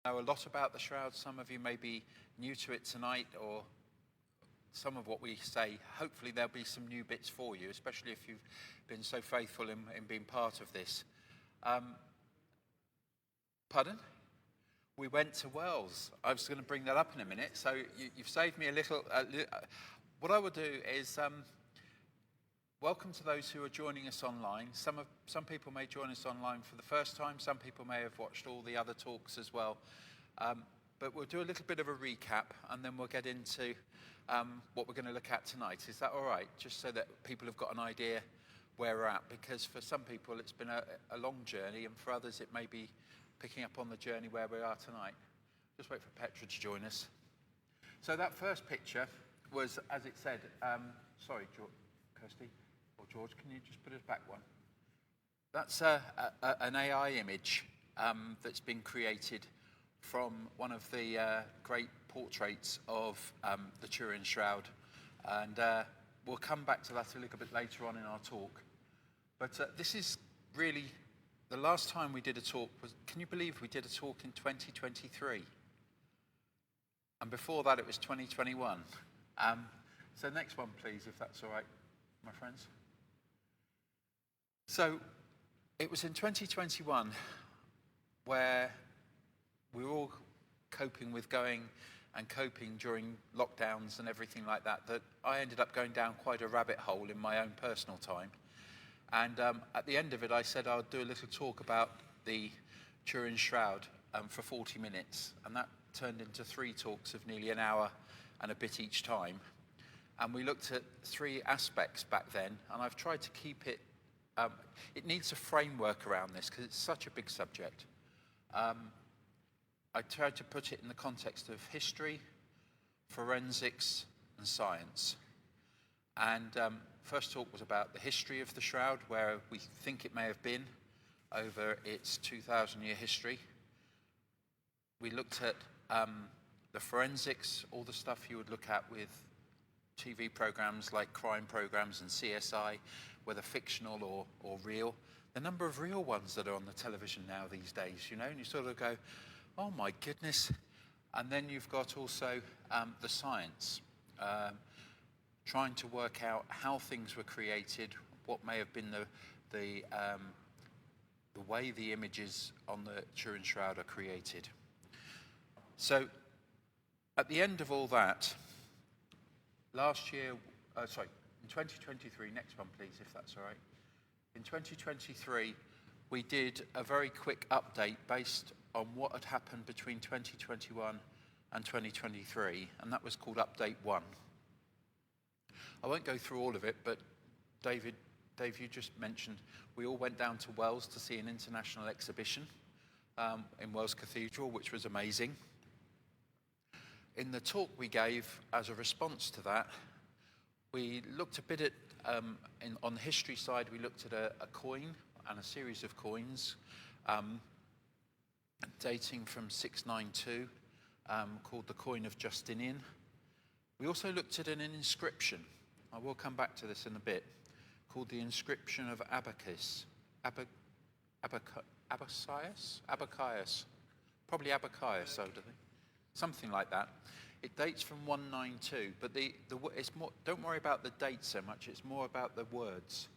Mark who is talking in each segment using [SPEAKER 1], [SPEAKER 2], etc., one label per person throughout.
[SPEAKER 1] Know a lot about the Shroud. Some of you may be new to it tonight, or some of what we say, hopefully there'll be some new bits for you, especially if you've been so faithful in being part of this. Pardon? We went to Wales. I was going to bring that up in a minute, so you've saved me a little. What I will do is welcome to those who are joining us online. Some people may join us online for the first time. Some people may have watched all the other talks as well. But we'll do a little bit of a recap, and then we'll get into what we're going to look at tonight. Is that all right? Just so that people have got an idea where we're at. Because for some people, it's been a long journey, and for others, it may be picking up on the journey where we are tonight. Just wait for Petra to join us. So that first picture was, as it said, sorry, Kirsty. George, can you just put us back one? That's an AI image that's been created from one of the great portraits of the Turin Shroud. And we'll come back to that a little bit later on in our talk. But this is really, the last time we did a talk was, can you believe we did a talk in 2023? And before that it was 2021. So next one, please, if that's all right, my friends. So it was in 2021 where we were all coping with going and coping during lockdowns and everything like that, that I ended up going down quite a rabbit hole in my own personal time. And at the end of it, I said I'll do a little talk about the Turin Shroud for 40 minutes. And that turned into 3 talks of nearly an hour and a bit each time. And we looked at 3 aspects back then, and I've tried to keep it. It needs a framework around this because it's such a big subject. I tried to put it in the context of history, forensics, and science. And first talk was about the history of the Shroud, where we think it may have been over its 2,000-year history. We looked at the forensics, all the stuff you would look at with TV programs like crime programs and CSI, whether fictional or real. The number of real ones that are on the television now these days, you know, and you sort of go, oh my goodness. And then you've got also the science, trying to work out how things were created, what may have been the way the images on the Turin Shroud are created. So at the end of all that, last year, in 2023, next one please, if that's all right. In 2023, we did a very quick update based on what had happened between 2021 and 2023, and that was called Update 1. I won't go through all of it, but Dave, you just mentioned we all went down to Wales to see an international exhibition in Wells Cathedral, which was amazing. In the talk we gave as a response to that, we looked a bit at, on the history side, we looked at a coin and a series of coins dating from 692, called the coin of Justinian. We also looked at an inscription, I will come back to this in a bit, called the inscription of Abacus. Abacus? Probably Abacus, I would think. Something like that. It dates from 192, but it's more, don't worry about the date so much, it's more about the words.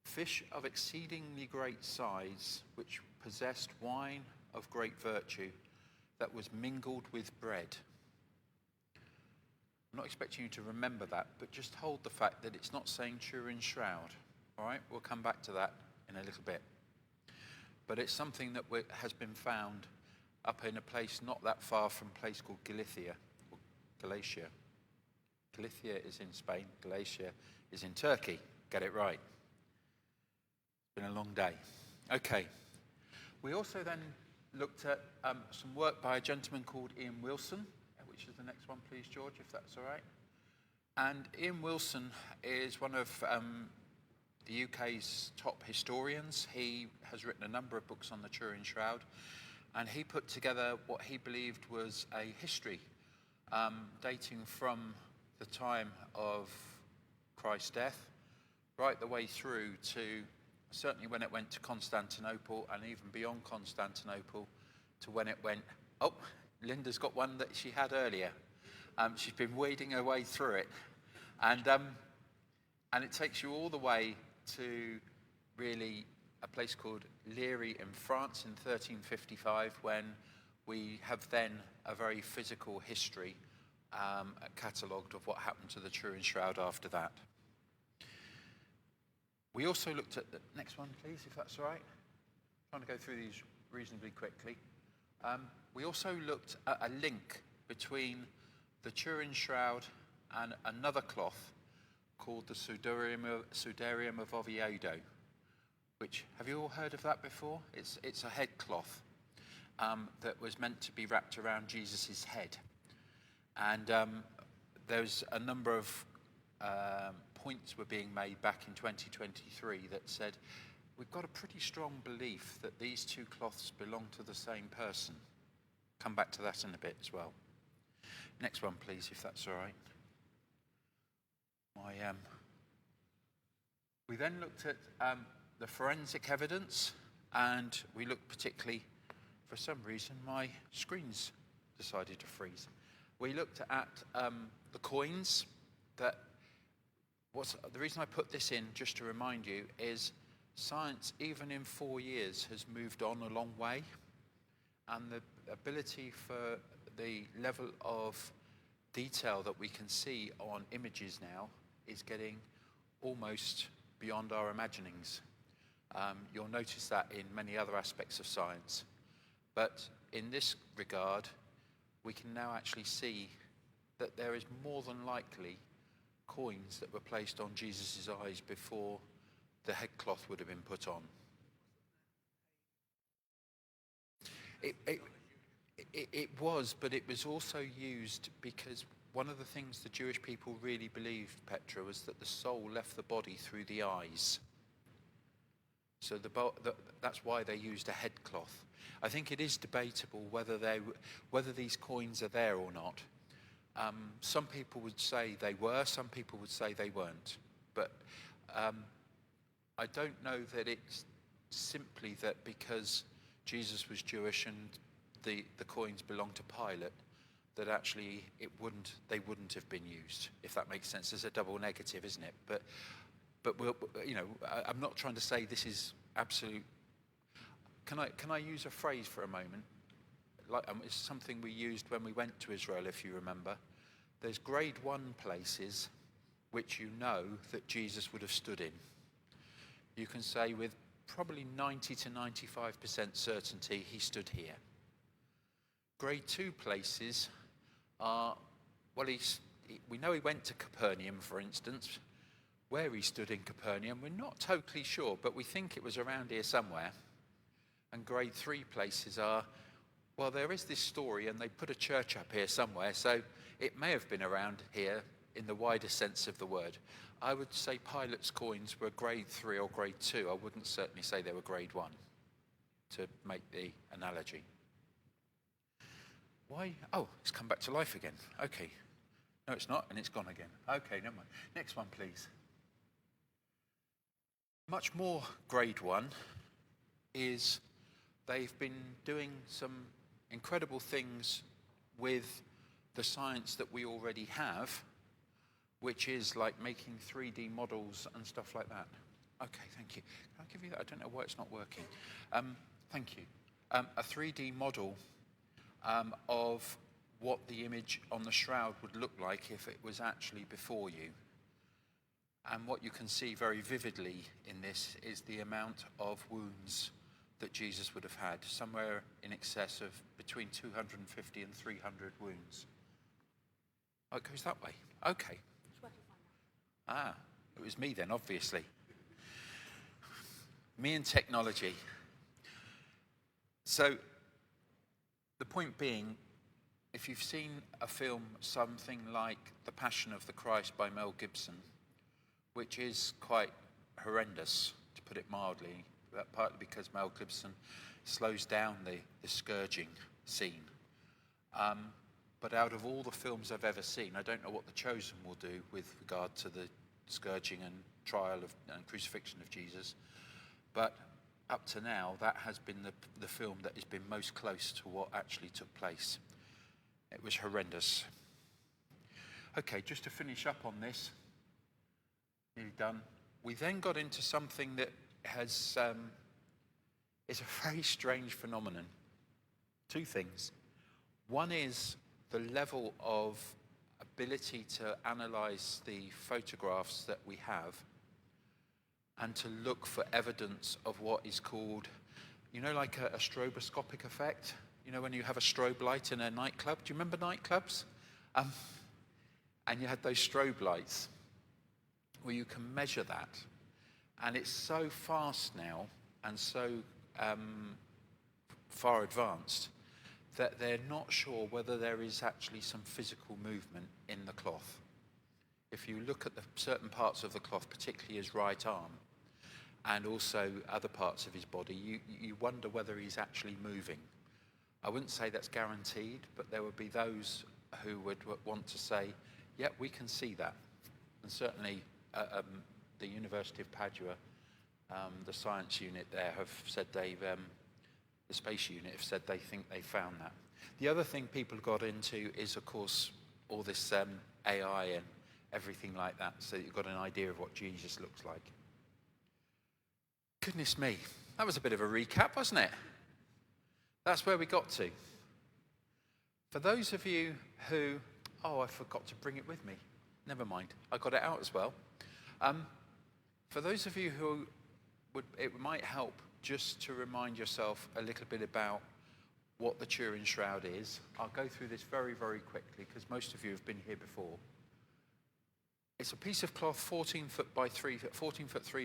[SPEAKER 1] Fish of exceedingly great size, which possessed wine of great virtue, that was mingled with bread. I'm not expecting you to remember that, but just hold the fact that it's not saying Turin Shroud. All right, we'll come back to that in a little bit. But it's something that has been found up in a place not that far from a place called Galicia. Galicia is in Spain, Galicia is in Turkey. Get it right. It's been a long day. Okay. We also then looked at some work by a gentleman called Ian Wilson, which is the next one, please, George, if that's all right. And Ian Wilson is one of the UK's top historians. He has written a number of books on the Turin Shroud, and he put together what he believed was a history dating from the time of Christ's death right the way through to certainly when it went to Constantinople, and even beyond Constantinople to when it went, oh, Linda's got one that she had earlier. She's been wading her way through it. And it takes you all the way to really a place called Liry in France in 1355, when we have then a very physical history catalogued of what happened to the Turin Shroud after that. We also looked at the next one, please, if that's all right. I'm trying to go through these reasonably quickly. We also looked at a link between the Turin Shroud and another cloth called the Sudarium of Oviedo, which, have you all heard of that before? It's a head cloth that was meant to be wrapped around Jesus' head. And there's a number of points were being made back in 2023 that said, we've got a pretty strong belief that these two cloths belong to the same person. Come back to that in a bit as well. Next one, please, if that's all right. We then looked at the forensic evidence, and we looked particularly, for some reason, my screen's decided to freeze. We looked at the coins. The reason I put this in, just to remind you, is science, even in 4 years, has moved on a long way, and the ability for the level of detail that we can see on images now is getting almost beyond our imaginings. You'll notice that in many other aspects of science. But in this regard, we can now actually see that there is more than likely coins that were placed on Jesus' eyes before the headcloth would have been put on. It was, but it was also used because one of the things the Jewish people really believed, Petra, was that the soul left the body through the eyes. So that's why they used a headcloth. I think it is debatable whether these coins are there or not. Some people would say they were, some people would say they weren't. But I don't know that it's simply that because Jesus was Jewish and the coins belonged to Pilate, that actually they wouldn't have been used, if that makes sense. There's a double negative, isn't it? But I'm not trying to say this is absolute. Can I use a phrase for a moment? It's something we used when we went to Israel, if you remember. There's grade 1 places which you know that Jesus would have stood in. You can say with probably 90 to 95% certainty he stood here. Grade 2 places are, well, we know he went to Capernaum, for instance. Where he stood in Capernaum, we're not totally sure, but we think it was around here somewhere. And grade 3 places are, well, there is this story and they put a church up here somewhere, so it may have been around here in the wider sense of the word. I would say Pilate's coins were grade 3 or grade 2. I wouldn't certainly say they were grade 1, to make the analogy. Why? Oh, it's come back to life again. Okay. No, it's not, and it's gone again. Okay, never mind. Next one, please. Much more grade 1 is they've been doing some incredible things with the science that we already have, which is like making 3D models and stuff like that. Okay, thank you. Can I give you that? I don't know why it's not working. Thank you. A 3D model of what the image on the shroud would look like if it was actually before you. And what you can see very vividly in this is the amount of wounds that Jesus would have had, somewhere in excess of between 250 and 300 wounds. Oh, it goes that way. Okay. It was me then, obviously. Me and technology. So, the point being, if you've seen a film, something like The Passion of the Christ by Mel Gibson, which is quite horrendous, to put it mildly, partly because Mel Gibson slows down the scourging scene. But out of all the films I've ever seen, I don't know what The Chosen will do with regard to the scourging and trial and crucifixion of Jesus. But up to now, that has been the film that has been most close to what actually took place. It was horrendous. Okay, just to finish up on this, nearly done. We then got into something that has is a very strange phenomenon. Two things. One is the level of ability to analyze the photographs that we have and to look for evidence of what is called, you know, like a stroboscopic effect. You know, when you have a strobe light in a nightclub. Do you remember nightclubs? And you had those strobe lights where you can measure that. And it's so fast now and so far advanced that they're not sure whether there is actually some physical movement in the cloth. If you look at the certain parts of the cloth, particularly his right arm, and also other parts of his body, you wonder whether he's actually moving. I wouldn't say that's guaranteed, but there would be those who would want to say, yeah, we can see that. And certainly the University of Padua, the science unit there have said the space unit have said they think they found that. The other thing people got into is, of course, all this AI and everything like that, so that you've got an idea of what Jesus looks like. Goodness me, that was a bit of a recap, wasn't it? That's where we got to. For those of you who, I forgot to bring it with me. Never mind, I got it out as well. For those of you who it might help just to remind yourself a little bit about what the Turin Shroud is. I'll go through this very, very quickly because most of you have been here before. It's a piece of cloth 14 foot 3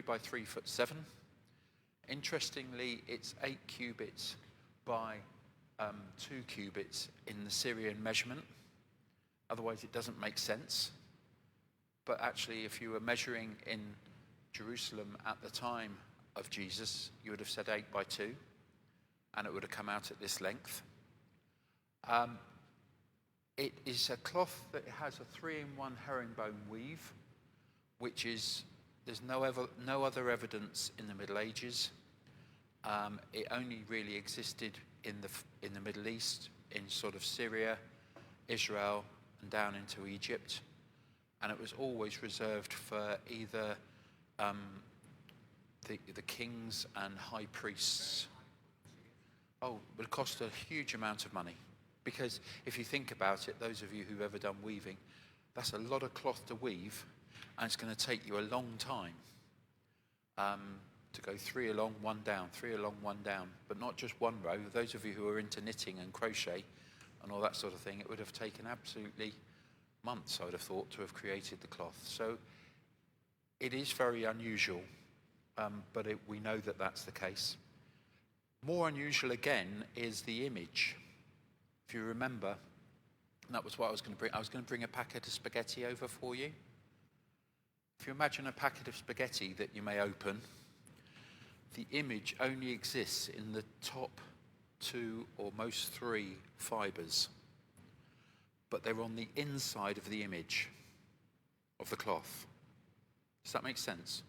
[SPEAKER 1] by 3 foot 7. Interestingly, it's 8 cubits by 2 cubits in the Syrian measurement. Otherwise, it doesn't make sense. But actually, if you were measuring in Jerusalem at the time of Jesus, you would have said 8 by 2, and it would have come out at this length. It is a cloth that has a 3-in-1 herringbone weave, which is, there's no other evidence in the Middle Ages. It only really existed in the Middle East, in sort of Syria, Israel, and down into Egypt. And it was always reserved for either the kings and high priests. Oh, it would cost a huge amount of money. Because if you think about it, those of you who've ever done weaving, that's a lot of cloth to weave, and it's going to take you a long time to go 3 along, 1 down, 3 along, 1 down, but not just one row. Those of you who are into knitting and crochet and all that sort of thing, it would have taken absolutely months, I would have thought, to have created the cloth. So it is very unusual, but we know that that's the case. More unusual again is the image. If you remember, that was what I was going to bring. I was going to bring a packet of spaghetti over for you. If you imagine a packet of spaghetti that you may open, the image only exists in the top 2 or most 3 fibers, but they're on the inside of the image of the cloth. Does that make sense?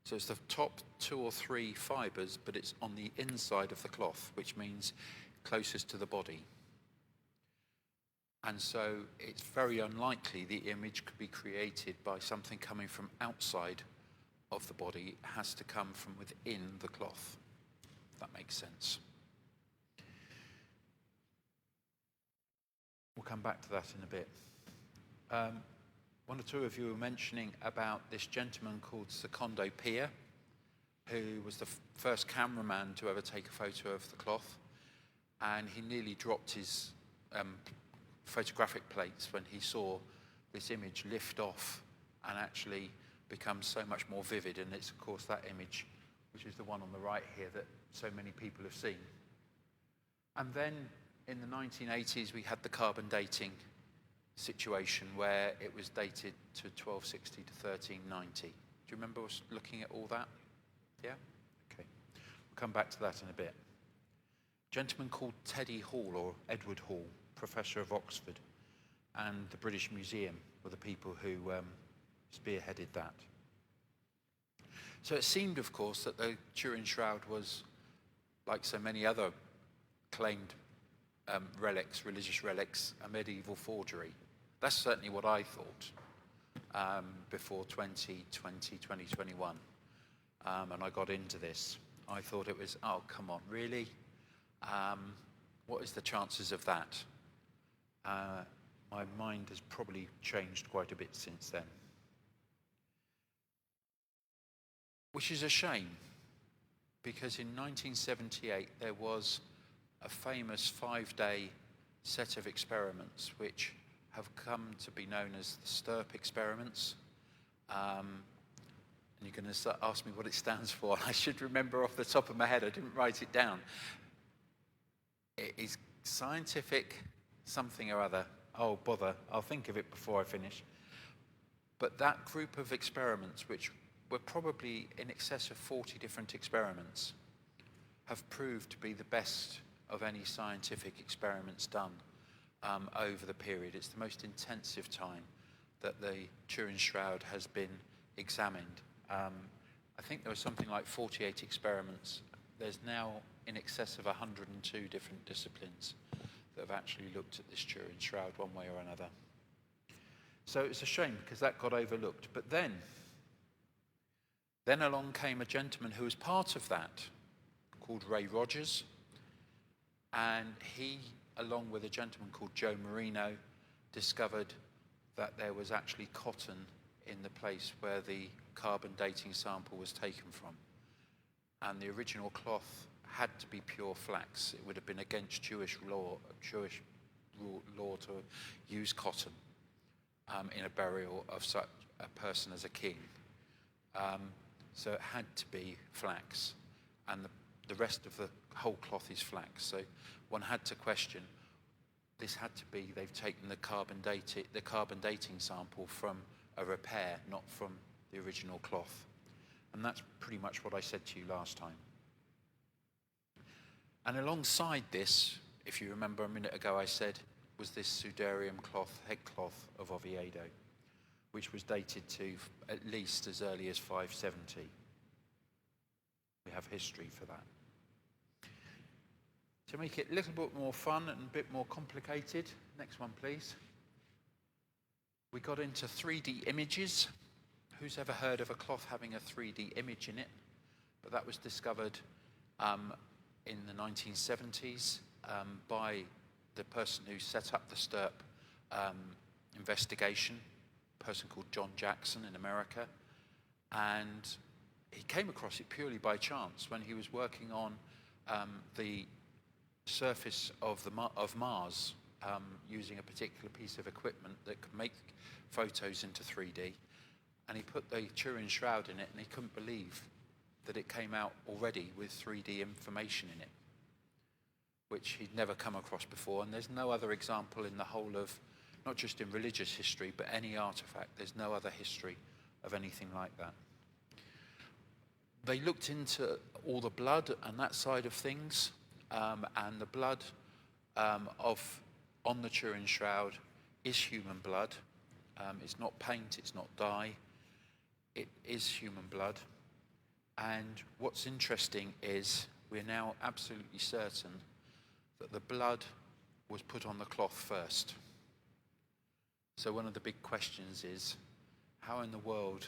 [SPEAKER 1] So it's the top 2 or 3 fibers, but it's on the inside of the cloth, which means closest to the body. And so it's very unlikely the image could be created by something coming from outside of the body. It has to come from within the cloth. If that makes sense. We'll come back to that in a bit. One or two of you were mentioning about this gentleman called Secondo Pia, who was the first cameraman to ever take a photo of the cloth, and he nearly dropped his photographic plates when he saw this image lift off and actually become so much more vivid. And it's, of course, that image, which is the one on the right here, that so many people have seen. And then in the 1980s, we had the carbon dating situation where it was dated to 1260 to 1390. Do you remember us looking at all that? Yeah? Okay. We'll come back to that in a bit. A gentleman called Teddy Hall, or Edward Hall, professor of Oxford, and the British Museum were the people who spearheaded that. So it seemed, of course, that the Turin Shroud was, like so many other claimed relics, religious relics, a medieval forgery. That's certainly what I thought before 2021. And I got into this. I thought it was, oh, come on, really? What is the chances of that? My mind has probably changed quite a bit since then. Which is a shame, because in 1978 there was a famous 5-day set of experiments which have come to be known as the Stirp experiments. And you're going to ask me what it stands for. I should remember off the top of my head. I didn't write it down. It is scientific something or other. Oh, bother. I'll think of it before I finish. But that group of experiments, which were probably in excess of 40 different experiments, have proved to be the best of any scientific experiments done over the period. It's the most intensive time that the Turin Shroud has been examined. I think there was something like 48 experiments. There's now in excess of 102 different disciplines that have actually looked at this Turin Shroud one way or another. So it's a shame because that got overlooked. But then along came a gentleman who was part of that, called Ray Rogers, and he, along with a gentleman called Joe Marino, discovered that there was actually cotton in the place where the carbon dating sample was taken from. And the original cloth had to be pure flax. It would have been against Jewish law to use cotton in a burial of such a person as a king. So it had to be flax, and the rest of the whole cloth is flax. So one had to question, this had to be, they've taken the carbon dating sample from a repair, not from the original cloth. And that's pretty much what I said to you last time. And alongside this, if you remember a minute ago I said, was this Sudarium cloth, head cloth of Oviedo, which was dated to at least as early as 570. We have history for that. To make it a little bit more fun and a bit more complicated, next one please. We got into 3D images. Who's ever heard of a cloth having a 3D image in it? But that was discovered in the 1970s by the person who set up the Stirp investigation, a person called John Jackson in America. And he came across it purely by chance when he was working on the surface of Mars using a particular piece of equipment that could make photos into 3D. And he put the Turin Shroud in it, and he couldn't believe that it came out already with 3D information in it, which he'd never come across before. And there's no other example in the whole of, not just in religious history, but any artifact. There's no other history of anything like that. They looked into all the blood and that side of things, and the blood on the Turin Shroud is human blood. It's not paint, it's not dye. It is human blood. And what's interesting is we're now absolutely certain that the blood was put on the cloth first. So one of the big questions is, how in the world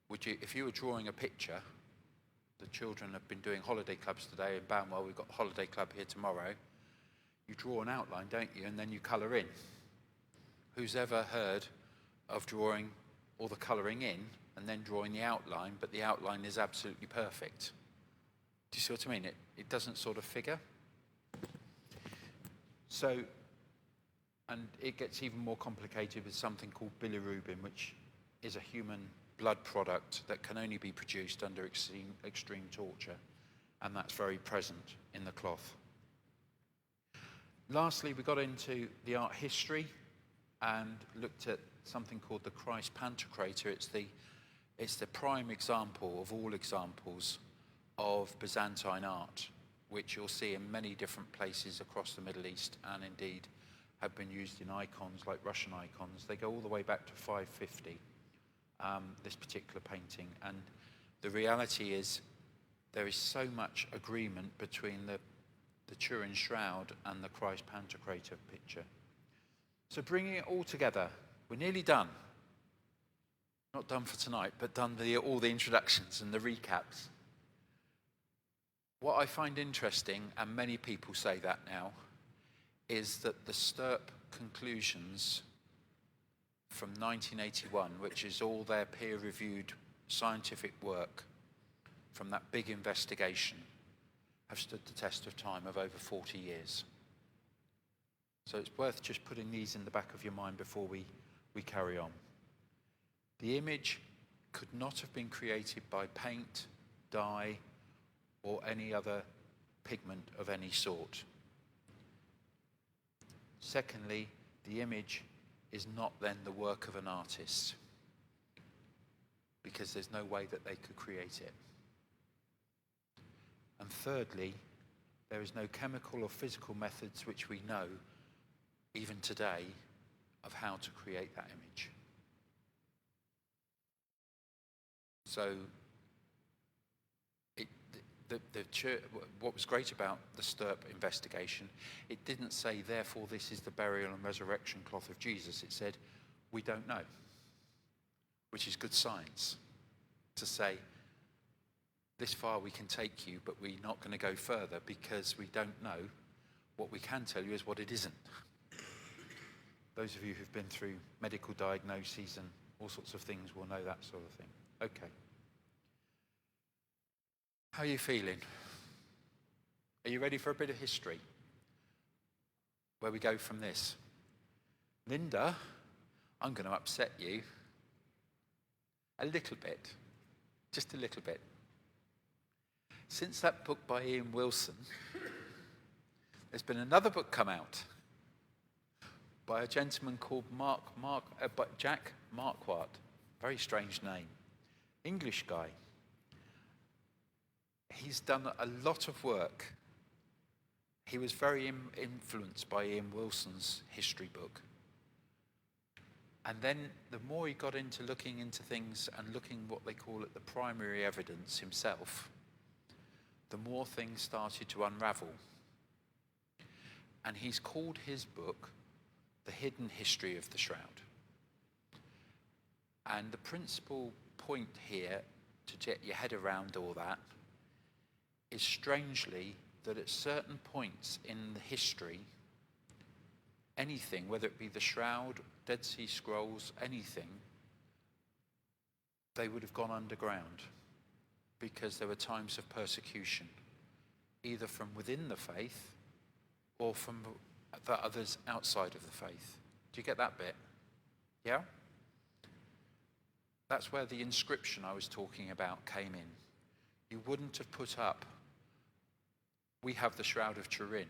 [SPEAKER 1] would you, if you were drawing a picture, the children have been doing holiday clubs today in Banwell, we've got the holiday club here tomorrow, you draw an outline, don't you, and then you colour in. Who's ever heard of drawing all the colouring in and then drawing the outline, but the outline is absolutely perfect? Do you see what I mean? It doesn't sort of figure. So, and it gets even more complicated with something called bilirubin, which is a human blood product that can only be produced under extreme torture, and that's very present in the cloth. Lastly, we got into the art history and looked at something called the Christ Pantocrator. It's the prime example of all examples of Byzantine art, which you'll see in many different places across the Middle East, and indeed have been used in icons like Russian icons. They go all the way back to 550, this particular painting, and the reality is there is so much agreement between the Turin Shroud and the Christ Pantocrator picture. So bringing it all together, we're nearly done. Not done for tonight, but done all the introductions and the recaps. What I find interesting, and many people say that now, is that the Stirp conclusions from 1981, which is all their peer-reviewed scientific work from that big investigation, have stood the test of time of over 40 years. So it's worth just putting these in the back of your mind before we carry on. The image could not have been created by paint, dye, or any other pigment of any sort. Secondly, the image is not then the work of an artist, because there's no way that they could create it. And thirdly, there is no chemical or physical methods which we know, even today, of how to create that image. So, what was great about the Stirp investigation, it didn't say, therefore, this is the burial and resurrection cloth of Jesus. It said, we don't know, which is good science, to say, this far we can take you, but we're not going to go further because we don't know. What we can tell you is what it isn't. Those of you who've been through medical diagnoses and all sorts of things will know that sort of thing. Okay. How are you feeling? Are you ready for a bit of history? Where we go from this? Linda, I'm going to upset you a little bit. Just a little bit. Since that book by Ian Wilson, there's been another book come out by a gentleman called Jack Marquardt. Very strange name. English guy. He's done a lot of work. He was very influenced by Ian Wilson's history book. And then the more he got into looking into things and looking what they call it the primary evidence himself, the more things started to unravel. And he's called his book The Hidden History of the Shroud. And the principal point here, to get your head around all that, is strangely that at certain points in the history, anything, whether it be the Shroud, Dead Sea Scrolls, anything, they would have gone underground because there were times of persecution, either from within the faith or from the others outside of the faith. Do you get that bit? Yeah? That's where the inscription I was talking about came in. You wouldn't have put up, we have the Shroud of Turin.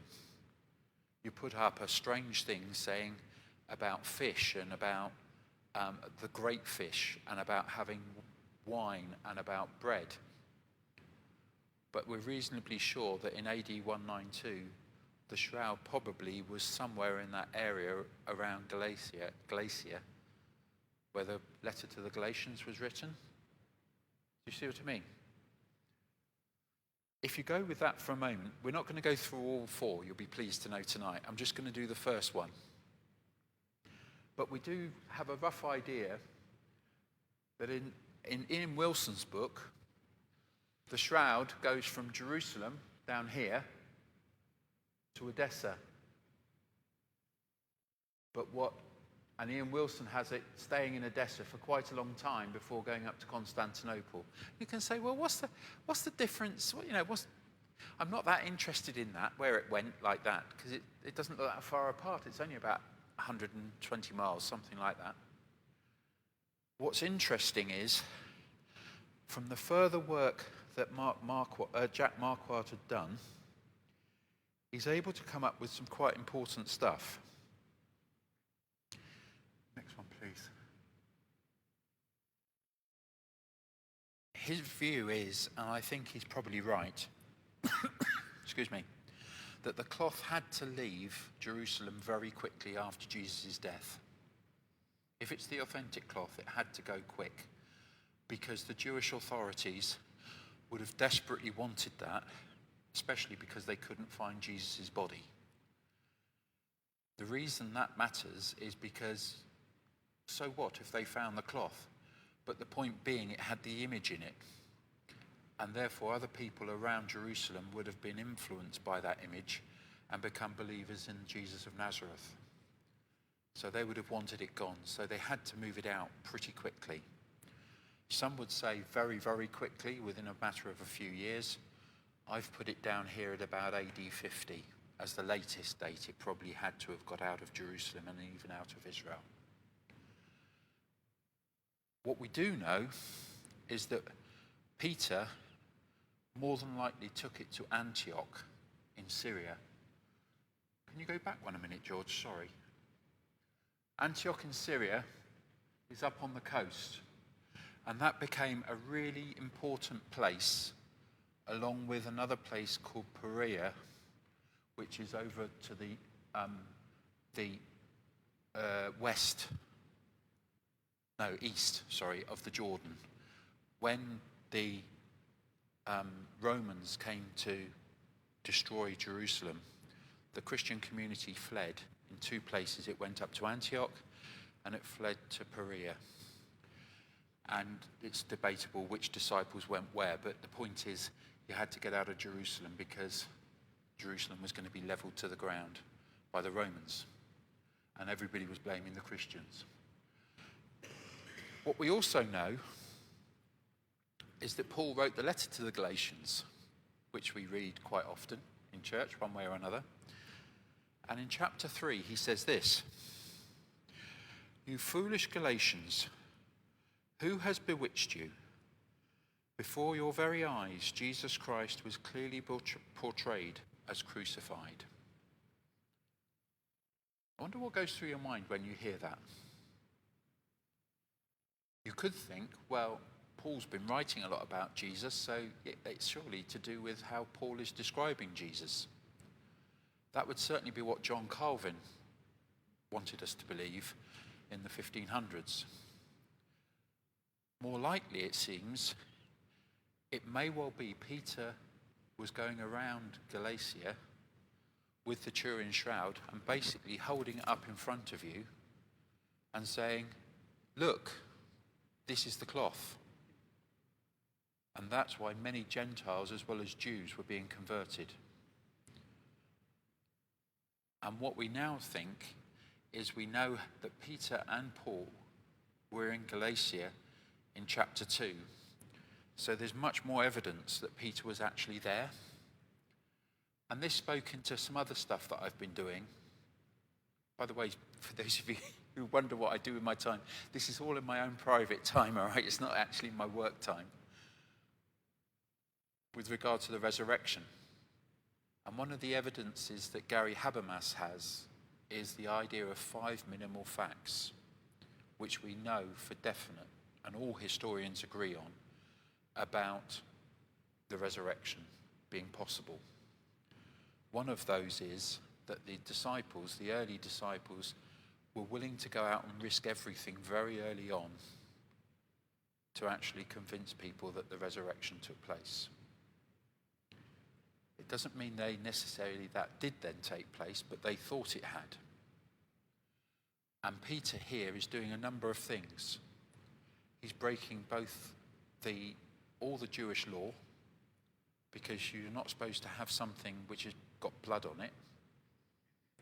[SPEAKER 1] You put up a strange thing saying about fish and about the great fish and about having wine and about bread. But we're reasonably sure that in AD 192, the Shroud probably was somewhere in that area around Galatia, where the letter to the Galatians was written. Do you see what I mean? If you go with that for a moment, we're not going to go through all four, you'll be pleased to know tonight. I'm just going to do the first one. But we do have a rough idea that in Ian Wilson's book, the Shroud goes from Jerusalem down here to Edessa. And Ian Wilson has it staying in Edessa for quite a long time before going up to Constantinople. You can say, well, what's the difference? I'm not that interested in that, where it went like that, because it doesn't look that far apart. It's only about 120 miles, something like that. What's interesting is, from the further work that Jack Marquardt had done, he's able to come up with some quite important stuff. Next one, please. His view is, and I think he's probably right, excuse me, that the cloth had to leave Jerusalem very quickly after Jesus' death. If it's the authentic cloth, it had to go quick. because the Jewish authorities would have desperately wanted that, especially because they couldn't find Jesus' body. The reason that matters is because, so what if they found the cloth? But the point being, it had the image in it. And therefore other people around Jerusalem would have been influenced by that image and become believers in Jesus of Nazareth. So they would have wanted it gone. So they had to move it out pretty quickly. Some would say very, very quickly, within a matter of a few years. I've put it down here at about AD 50 as the latest date. It probably had to have got out of Jerusalem and even out of Israel. What we do know is that Peter more than likely took it to Antioch in Syria. Can you go back one minute, George? Sorry. Antioch in Syria is up on the coast, and that became a really important place, along with another place called Perea, which is over to the east of the Jordan. When the Romans came to destroy Jerusalem, the Christian community fled in two places. It went up to Antioch and it fled to Perea. And it's debatable which disciples went where, but the point is you had to get out of Jerusalem because Jerusalem was going to be leveled to the ground by the Romans. And everybody was blaming the Christians. What we also know is that Paul wrote the letter to the Galatians, which we read quite often in church, one way or another. And in chapter 3, he says this: "You foolish Galatians, who has bewitched you? Before your very eyes, Jesus Christ was clearly portrayed as crucified." I wonder what goes through your mind when you hear that. You could think, well, Paul's been writing a lot about Jesus, so it's surely to do with how Paul is describing Jesus. That would certainly be what John Calvin wanted us to believe in the 1500s. More likely, it seems, it may well be Peter was going around Galatia with the Turin Shroud and basically holding it up in front of you and saying, look, this is the cloth. And that's why many Gentiles as well as Jews were being converted. And what we now think is we know that Peter and Paul were in Galatia in chapter 2. So there's much more evidence that Peter was actually there. And this spoke into some other stuff that I've been doing. By the way, for those of you who wonder what I do with my time, this is all in my own private time, all right? It's not actually my work time. With regard to the resurrection. And one of the evidences that Gary Habermas has is the idea of 5 minimal facts, which we know for definite, and all historians agree on, about the resurrection being possible. One of those is that the disciples, the early disciples, were willing to go out and risk everything very early on to actually convince people that the resurrection took place. It doesn't mean they necessarily that did then take place, but they thought it had. And Peter here is doing a number of things. He's breaking both all the Jewish law, because you're not supposed to have something which has got blood on it,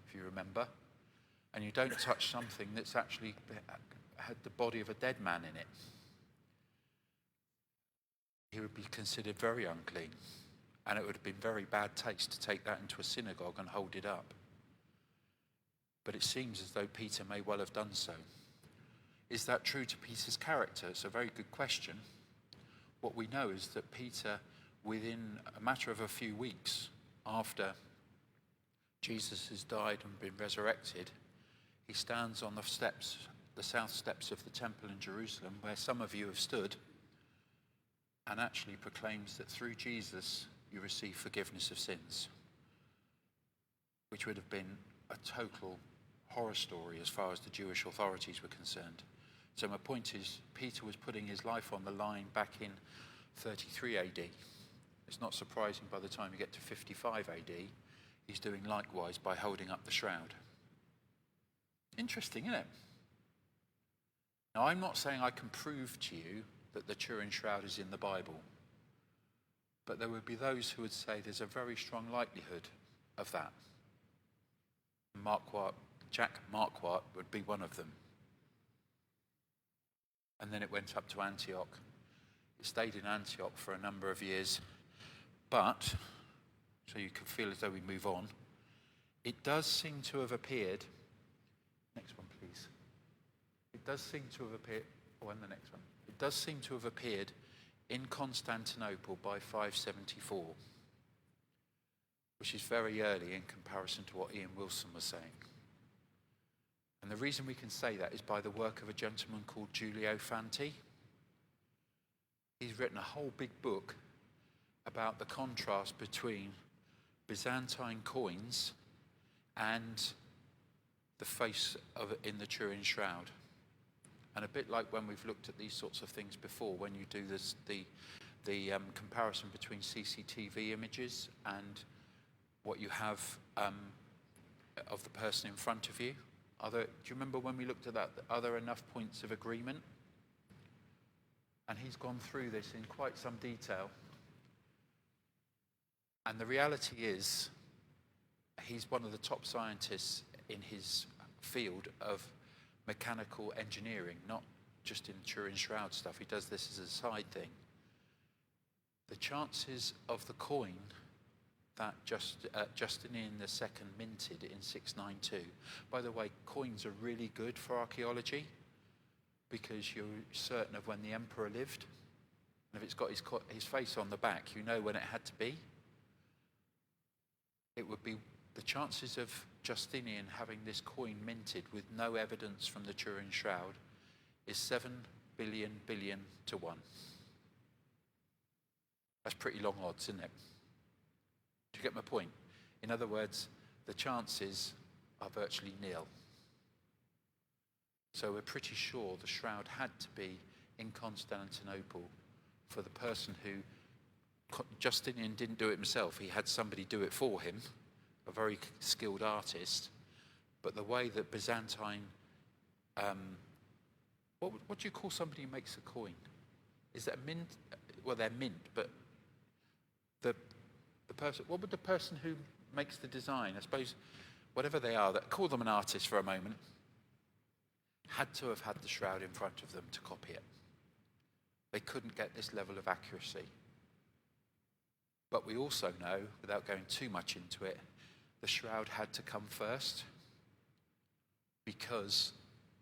[SPEAKER 1] if you remember, and you don't touch something that's actually had the body of a dead man in it. He would be considered very unclean, and it would have been very bad taste to take that into a synagogue and hold it up. But it seems as though Peter may well have done so. Is that true to Peter's character? It's a very good question. What we know is that Peter, within a matter of a few weeks after Jesus has died and been resurrected, he stands on the steps, the south steps of the temple in Jerusalem, where some of you have stood, and actually proclaims that through Jesus you receive forgiveness of sins, which would have been a total horror story as far as the Jewish authorities were concerned. So my point is, Peter was putting his life on the line back in 33 AD. It's not surprising by the time you get to 55 AD, he's doing likewise by holding up the shroud. Interesting, isn't it? Now, I'm not saying I can prove to you that the Turin Shroud is in the Bible, but there would be those who would say there's a very strong likelihood of that. Jack Marquardt would be one of them. And then it went up to Antioch. It stayed in Antioch for a number of years, but, so you can feel as though we move on, it does seem to have appeared, next one please, it does seem to have appeared, and the next one, it does seem to have appeared in Constantinople by 574, which is very early in comparison to what Ian Wilson was saying. And the reason we can say that is by the work of a gentleman called Giulio Fanti. He's written a whole big book about the contrast between Byzantine coins and the face of it in the Turin Shroud. And a bit like when we've looked at these sorts of things before, when you do this, the comparison between CCTV images and what you have of the person in front of you. Do you remember when we looked at that? Are there enough points of agreement? And he's gone through this in quite some detail. And the reality is, he's one of the top scientists in his field of mechanical engineering, not just in Turin Shroud stuff. He does this as a side thing. The chances of the coin that Justinian II minted in 692. By the way, coins are really good for archaeology because you're certain of when the emperor lived. And if it's got his face on the back, you know when it had to be. It would be the chances of Justinian having this coin minted with no evidence from the Turin Shroud is 7 billion to 1. That's pretty long odds, isn't it? Do you get my point? In other words, the chances are virtually nil. So we're pretty sure the shroud had to be in Constantinople for the person who, Justinian didn't do it himself, he had somebody do it for him, a very skilled artist, but the way that Byzantine, what do you call somebody who makes a coin? Is that a mint? Well, they're mint, but the person, what would the person who makes the design, I suppose, whatever they are, call them an artist for a moment, had to have had the shroud in front of them to copy it. They couldn't get this level of accuracy. But we also know, without going too much into it, the shroud had to come first because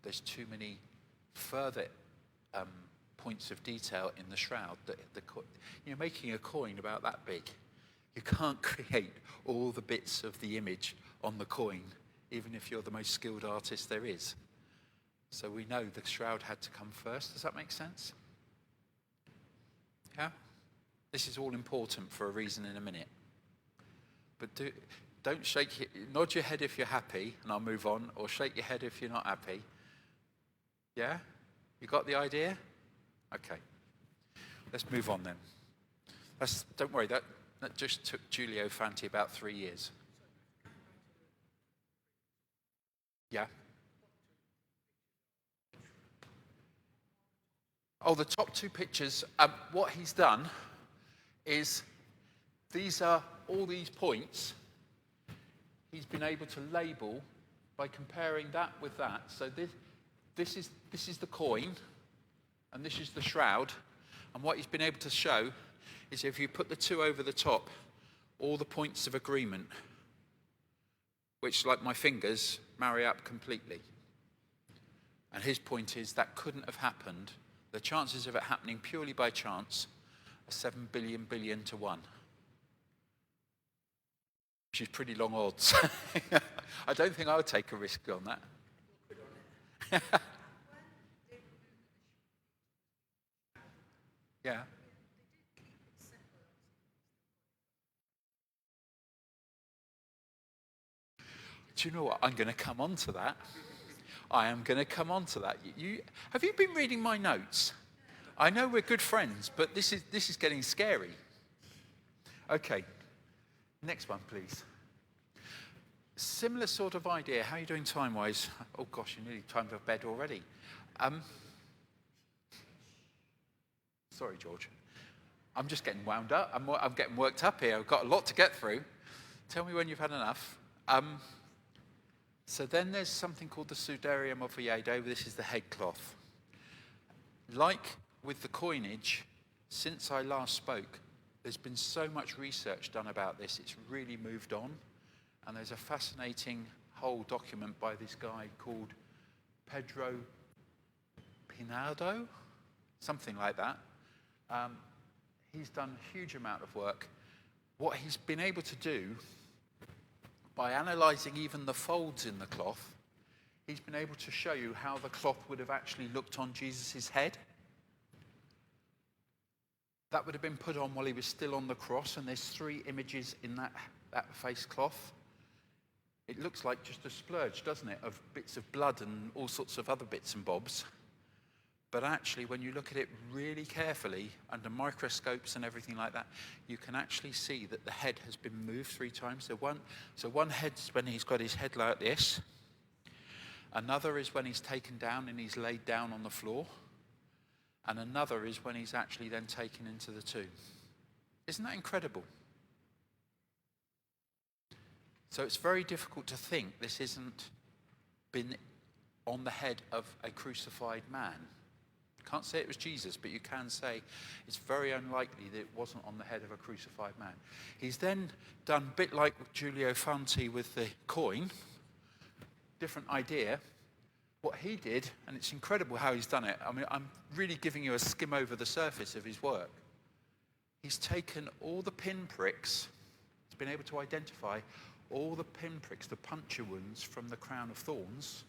[SPEAKER 1] there's too many further points of detail in the shroud. Making a coin about that big, you can't create all the bits of the image on the coin, even if you're the most skilled artist there is. So we know the shroud had to come first. Does that make sense? Yeah? This is all important for a reason in a minute. But don't nod your head if you're happy, and I'll move on, or shake your head if you're not happy. Yeah? You got the idea? Okay. Let's move on then. Don't worry, that just took Giulio Fanti about 3 years. Yeah? Oh, the top two pictures, what he's done is these are all these points he's been able to label by comparing that with that. So this is the coin, and this is the shroud. And what he's been able to show is if you put the two over the top, all the points of agreement, which, like my fingers, marry up completely. And his point is that couldn't have happened. The chances of it happening purely by chance are 7 billion to 1. Which is pretty long odds. I don't think I would take a risk on that. Yeah. Do you know what? I'm going to come on to that. I am going to come on to that. Have you been reading my notes? I know we're good friends, but this is getting scary. Okay, next one, please. Similar sort of idea. How are you doing time-wise? Oh gosh, you're nearly time for bed already. Sorry, George. I'm just getting wound up. I'm getting worked up here. I've got a lot to get through. Tell me when you've had enough. So then there's something called the Sudarium of Oviedo. This is the head cloth. Like with the coinage, since I last spoke, there's been so much research done about this. It's really moved on. And there's a fascinating whole document by this guy called Pedro Pinado, something like that. He's done a huge amount of work. What he's been able to do, by analysing even the folds in the cloth, he's been able to show you how the cloth would have actually looked on Jesus' head. That would have been put on while he was still on the cross, and there's 3 images in that face cloth. It looks like just a splurge, doesn't it, of bits of blood and all sorts of other bits and bobs. But actually, when you look at it really carefully, under microscopes and everything like that, you can actually see that the head has been moved 3 times. So one head's when he's got his head like this. Another is when he's taken down and he's laid down on the floor. And another is when he's actually then taken into the tomb. Isn't that incredible? So it's very difficult to think this isn't been on the head of a crucified man. Can't say it was Jesus, but you can say it's very unlikely that it wasn't on the head of a crucified man. He's then done a bit like Giulio Fanti with the coin, different idea. What he did, and it's incredible how he's done it. I mean, I'm really giving you a skim over the surface of his work. He's taken all the pinpricks, he's been able to identify all the pinpricks, the puncture wounds from the crown of thorns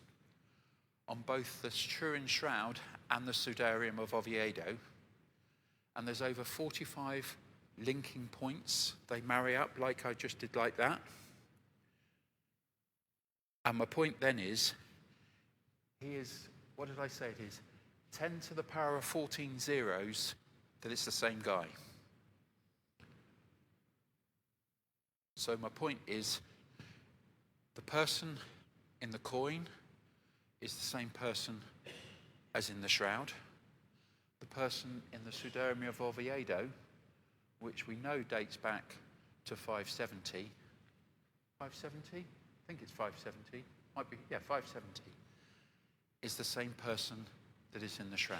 [SPEAKER 1] on both the Turin Shroud and the Sudarium of Oviedo. And there's over 45 linking points. They marry up like I just did like that. And my point then is, he is, what did I say it is? 10 to the power of 14 zeros, that it's the same guy. So my point is, the person in the coin is the same person as in the shroud. The person in the Sudarium of Oviedo, which we know dates back to 570. 570? I think it's 570. Might be, yeah, 570. Is the same person that is in the shroud.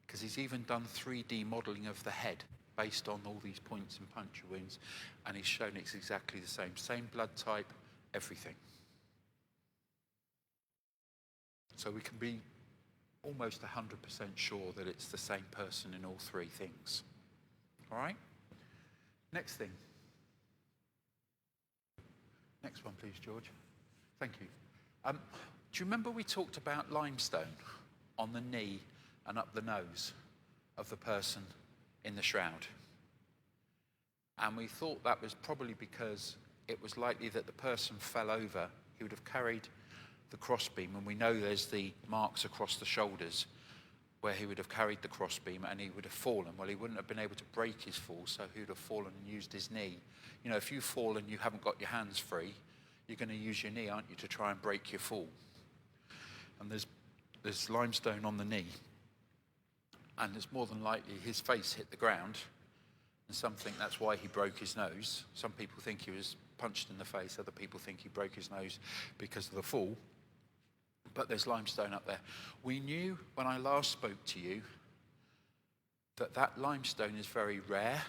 [SPEAKER 1] Because he's even done 3D modelling of the head based on all these points and puncture wounds, and he's shown it's exactly the same blood type, everything. So we can be almost 100% sure that it's the same person in all 3 things. All right? Next thing. Next one, please, George. Thank you. Do you remember we talked about limestone on the knee and up the nose of the person in the shroud? And we thought that was probably because it was likely that the person fell over. He would have carried the crossbeam, and we know there's the marks across the shoulders where he would have carried the crossbeam and he would have fallen. Well, he wouldn't have been able to break his fall, so he would have fallen and used his knee. You know, if you fall and you haven't got your hands free, you're going to use your knee, aren't you, to try and break your fall. And there's limestone on the knee, and it's more than likely his face hit the ground, and some think that's why he broke his nose. Some people think he was punched in the face, other people think he broke his nose because of the fall. But there's limestone up there. We knew when I last spoke to you that limestone is very rare.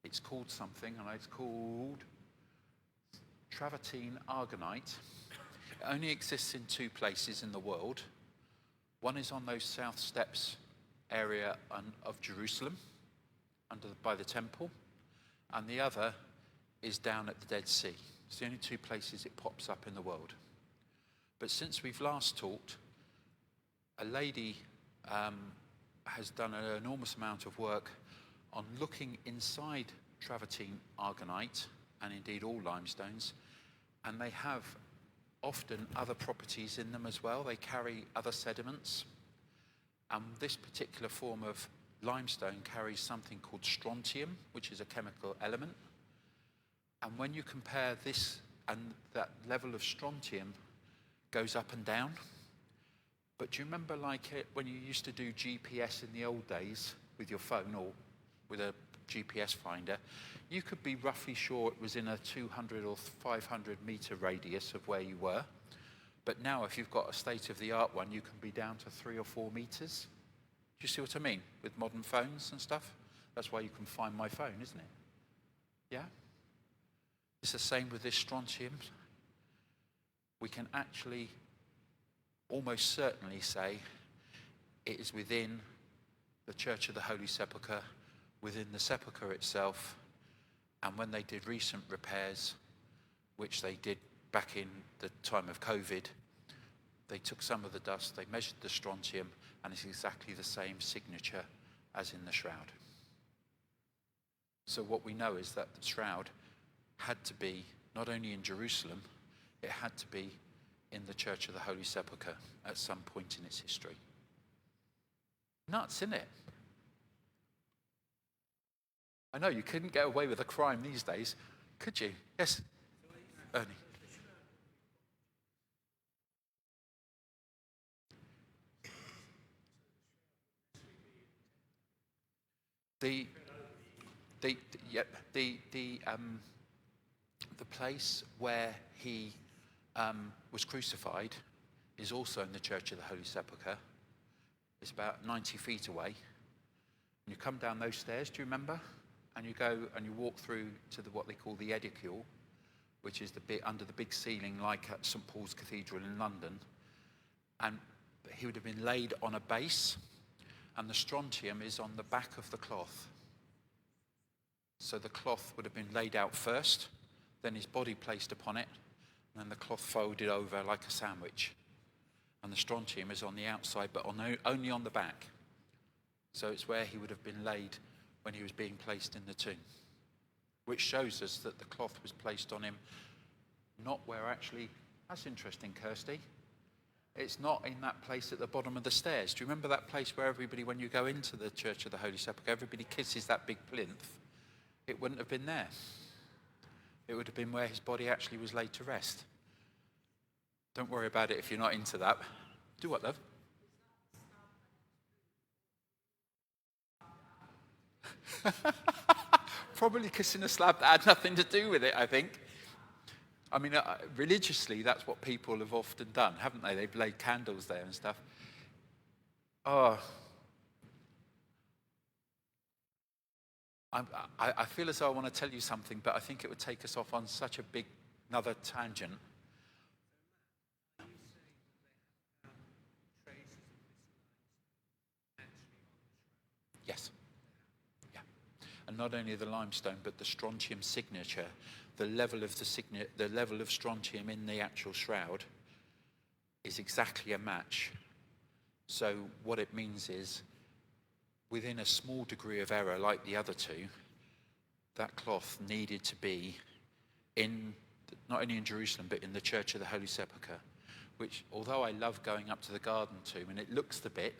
[SPEAKER 1] It's called something, and it's called travertine aragonite. It only exists in 2 places in the world. One is on those south steps area of Jerusalem, by the temple, and the other is down at the Dead Sea. It's the only 2 places it pops up in the world. But since we've last talked, a lady has done an enormous amount of work on looking inside travertine aragonite, and indeed all limestones, and they have often other properties in them as well. They carry other sediments. And this particular form of limestone carries something called strontium, which is a chemical element. And when you compare this, and that level of strontium goes up and down. But do you remember when you used to do GPS in the old days with your phone or with a GPS finder, you could be roughly sure it was in a 200 or 500 meter radius of where you were. But now if you've got a state-of-the-art one, you can be down to 3 or 4 meters. Do you see what I mean? With modern phones and stuff. That's why you can find my phone, isn't it? Yeah? It's the same with this strontium. We can actually almost certainly say it is within the Church of the Holy Sepulchre, within the sepulchre itself. And when they did recent repairs, which they did back in the time of COVID, they took some of the dust, they measured the strontium, and it's exactly the same signature as in the shroud. So what we know is that the shroud had to be not only in Jerusalem, it had to be in the Church of the Holy Sepulchre at some point in its history. Nuts, isn't it? I know you couldn't get away with a crime these days, could you? Yes, Ernie. The place where he was crucified is also in the Church of the Holy Sepulchre. It's about 90 feet away. And you come down those stairs, do you remember? And you go and you walk through to what they call the edicule, which is the bit under the big ceiling like at St. Paul's Cathedral in London. And he would have been laid on a base, and the strontium is on the back of the cloth. So the cloth would have been laid out first, then his body placed upon it, and then the cloth folded over like a sandwich. And the strontium is on the outside, but only on the back. So it's where he would have been laid when he was being placed in the tomb, which shows us that the cloth was placed on him, not where actually, that's interesting, Kirsty. It's not in that place at the bottom of the stairs. Do you remember that place where everybody, when you go into the Church of the Holy Sepulchre, everybody kisses that big plinth? It wouldn't have been there. It would have been where his body actually was laid to rest. Don't worry about it if you're not into that. Do what, love? Probably kissing a slab that had nothing to do with it, I think. I mean, religiously, that's what people have often done, haven't they? They've laid candles there and stuff. Oh, I feel as though I want to tell you something, but I think it would take us off on such a big, another tangent. Yes. Yeah. And not only the limestone, but the strontium signature, the level of strontium in the actual shroud is exactly a match. So what it means is, within a small degree of error, like the other two, that cloth needed to be not only in Jerusalem, but in the Church of the Holy Sepulchre, which, although I love going up to the garden tomb and it looks the bit,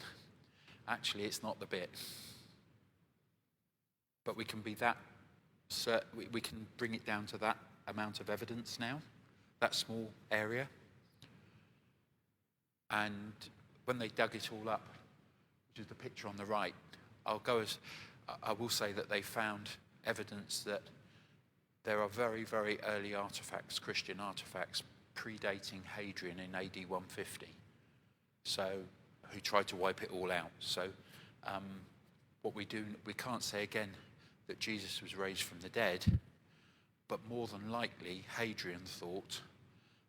[SPEAKER 1] actually it's not the bit. But we can we can bring it down to that amount of evidence now, that small area. And when they dug it all up, which is the picture on the right, I will say that they found evidence that there are very, very early artifacts, Christian artifacts, predating Hadrian in AD 150. So, who tried to wipe it all out. So, what we can't say again that Jesus was raised from the dead, but more than likely, Hadrian thought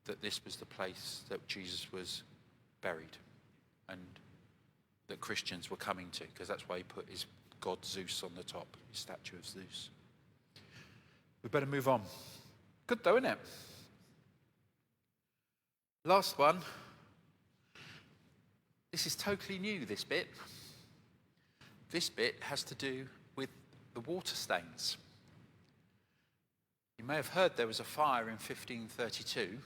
[SPEAKER 1] that this was the place that Jesus was buried, and that Christians were coming to, because that's why he put his god Zeus on the top, his statue of Zeus. We better move on. Good though, isn't it? Last one. This is totally new, this bit. This bit has to do with the water stains. You may have heard there was a fire in 1532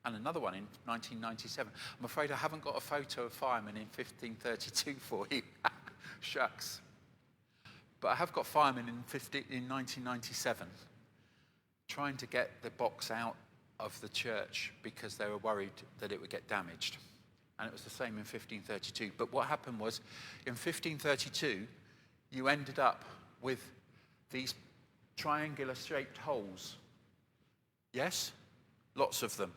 [SPEAKER 1] and another one in 1997. I'm afraid I haven't got a photo of firemen in 1532 for you. Shucks. But I have got firemen in 1997 trying to get the box out of the church because they were worried that it would get damaged. And it was the same in 1532. But what happened was, in 1532, you ended up with these triangular-shaped holes. Yes? Lots of them.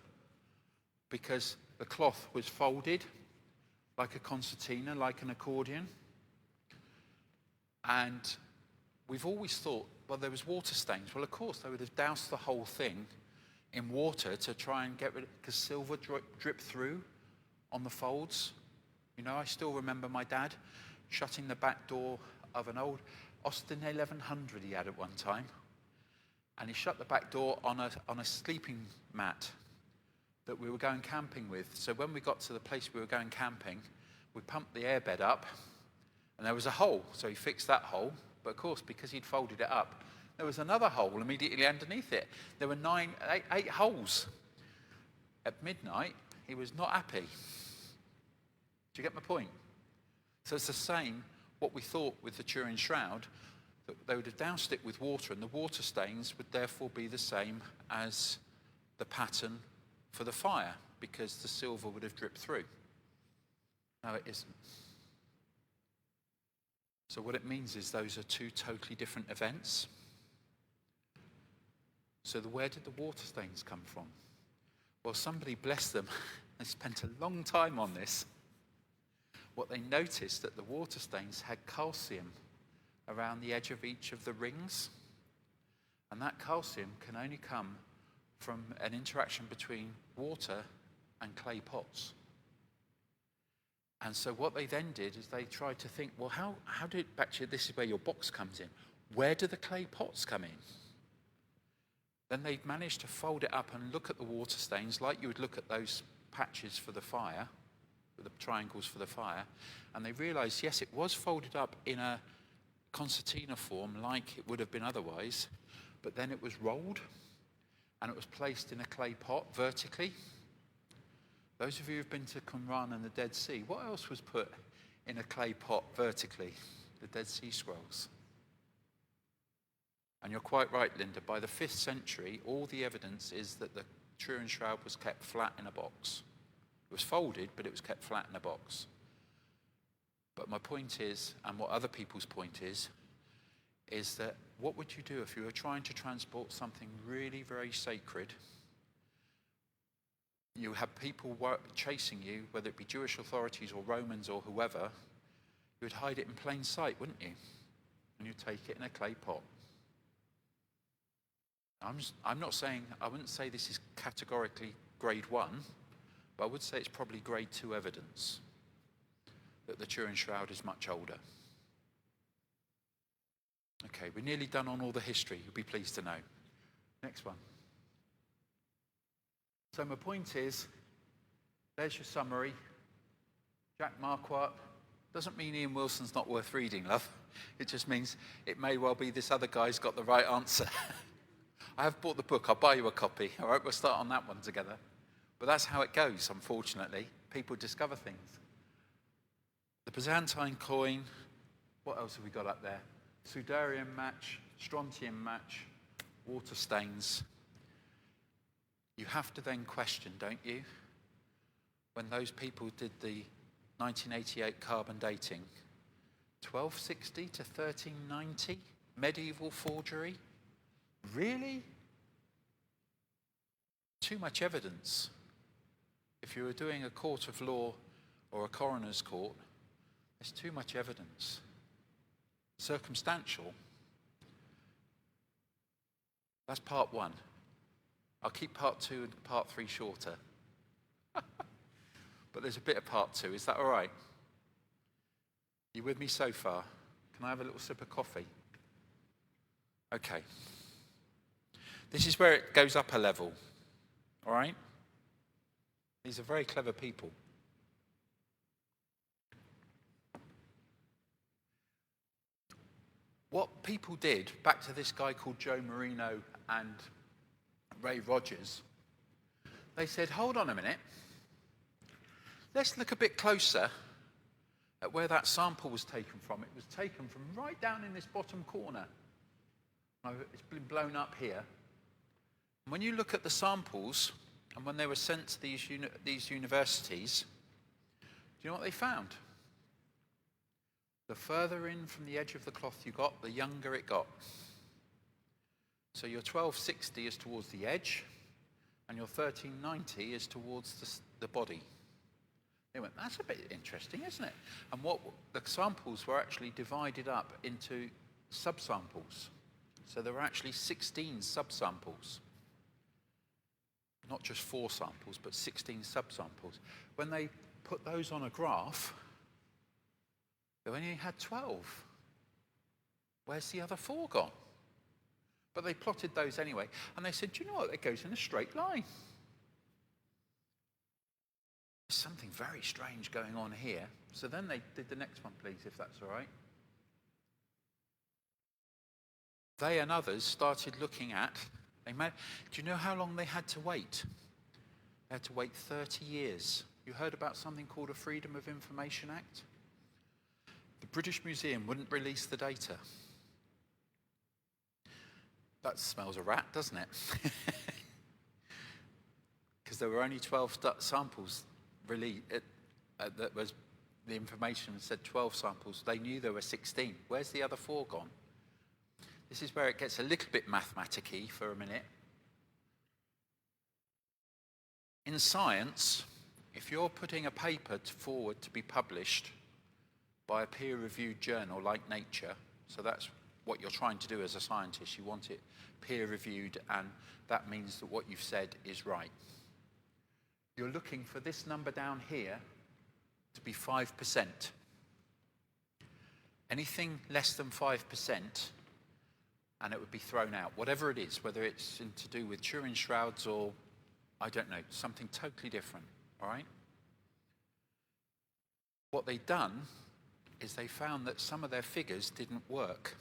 [SPEAKER 1] Because the cloth was folded like a concertina, like an accordion. And we've always thought, well, there was water stains. Well, of course, they would have doused the whole thing in water to try and get rid of it, because silver dripped through on the folds. You know, I still remember my dad shutting the back door of an old Austin 1100 he had at one time. And he shut the back door on a sleeping mat that we were going camping with. So when we got to the place we were going camping, we pumped the airbed up, and there was a hole. So he fixed that hole. But of course, because he'd folded it up, there was another hole immediately underneath it. There were eight holes. At midnight, he was not happy. Do you get my point? So it's the same, what we thought with the Turin Shroud, that they would have doused it with water, and the water stains would therefore be the same as the pattern for the fire, because the silver would have dripped through. No, it isn't. So what it means is those are two totally different events. So where did the water stains come from? Well, somebody, bless them, they spent a long time on this. What they noticed that the water stains had calcium around the edge of each of the rings. And that calcium can only come from an interaction between water and clay pots. And so what they then did is they tried to think, well, how did, actually, this is where your box comes in. Where do the clay pots come in? Then they managed to fold it up and look at the water stains like you would look at those patches for the fire, the triangles for the fire, and they realized, yes, it was folded up in a concertina form like it would have been otherwise, but then it was rolled and it was placed in a clay pot vertically. Those of you who've been to Qumran and the Dead Sea, what else was put in a clay pot vertically? The Dead Sea Scrolls. And you're quite right, Linda, by the 5th century, all the evidence is that the Turin Shroud was kept flat in a box. It was folded, but it was kept flat in a box. But my point is, and what other people's point is that what would you do if you were trying to transport something really very sacred? You have people chasing you, whether it be Jewish authorities or Romans or whoever, you would hide it in plain sight, wouldn't you? And you'd take it in a clay pot. I'm not saying, I wouldn't say this is categorically grade 1, but I would say it's probably grade 2 evidence that the Turin Shroud is much older. Okay, we're nearly done on all the history, you'll be pleased to know. Next one. So my point is, there's your summary. Jack Marquardt. Doesn't mean Ian Wilson's not worth reading, love. It just means it may well be this other guy's got the right answer. I have bought the book. I'll buy you a copy. All right, we'll start on that one together. But that's how it goes, unfortunately. People discover things. The Byzantine coin. What else have we got up there? Sudarium match, strontium match, water stains. You have to then question, don't you? When those people did the 1988 carbon dating, 1260 to 1390, medieval forgery? Really? Too much evidence. If you were doing a court of law or a coroner's court, there's too much evidence. Circumstantial. That's part 1. I'll keep part 2 and part 3 shorter. But there's a bit of part 2. Is that all right? You with me so far? Can I have a little sip of coffee? Okay. This is where it goes up a level. All right? These are very clever people. What people did, back to this guy called Joe Marino and Ray Rogers, they said, hold on a minute. Let's look a bit closer at where that sample was taken from. It was taken from right down in this bottom corner. It's been blown up here. And when you look at the samples, and when they were sent to these universities, do you know what they found? The further in from the edge of the cloth you got, the younger it got. So your 1260 is towards the edge, and your 1390 is towards the body. They went, that's a bit interesting, isn't it? And what the samples were actually divided up into subsamples. So there were actually 16 subsamples. Not just 4 samples, but 16 subsamples. When they put those on a graph, they only had 12. Where's the other 4 gone? But they plotted those anyway. And they said, do you know what? It goes in a straight line. There's something very strange going on here. So then they did the next one, please, if that's all right. They and others started looking at, do you know how long they had to wait? They had to wait 30 years. You heard about something called a Freedom of Information Act? The British Museum wouldn't release the data. That smells a rat, doesn't it? Because there were only 12 samples really, that was the information said 12 samples. They knew there were 16. Where's the other 4 gone? This is where it gets a little bit mathematical for a minute. In science, if you're putting a paper forward to be published by a peer-reviewed journal like Nature, so that's what you're trying to do as a scientist, you want it peer-reviewed, and that means that what you've said is right. You're looking for this number down here to be 5%. Anything less than 5%, and it would be thrown out, whatever it is, whether it's to do with Turin Shrouds or, I don't know, something totally different, all right? What they'd done is they found that some of their figures didn't work.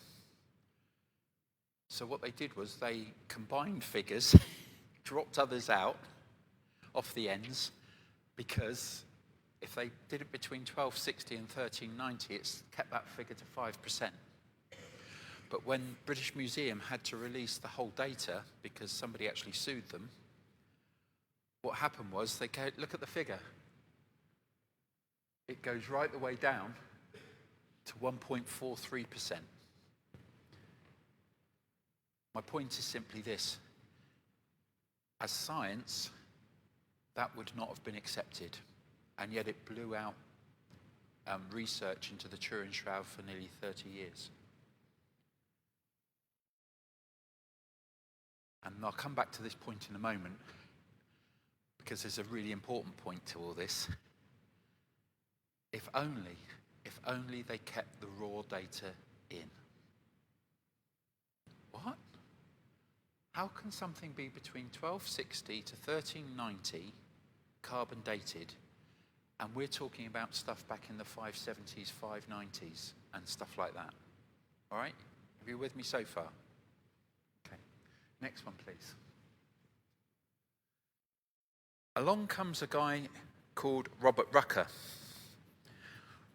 [SPEAKER 1] So what they did was they combined figures, dropped others out, off the ends, because if they did it between 1260 and 1390, it's kept that figure to 5%. But when British Museum had to release the whole data, because somebody actually sued them, what happened was they go, look at the figure. It goes right the way down to 1.43%. My point is simply this. As science, that would not have been accepted, and yet it blew out research into the Turin Shroud for nearly 30 years. And I'll come back to this point in a moment, because there's a really important point to all this. If only they kept the raw data in. What? How can something be between 1260 to 1390 carbon dated, and we're talking about stuff back in the 570s, 590s, and stuff like that? All right? Are you with me so far? Okay. Next one, please. Along comes a guy called Robert Rucker.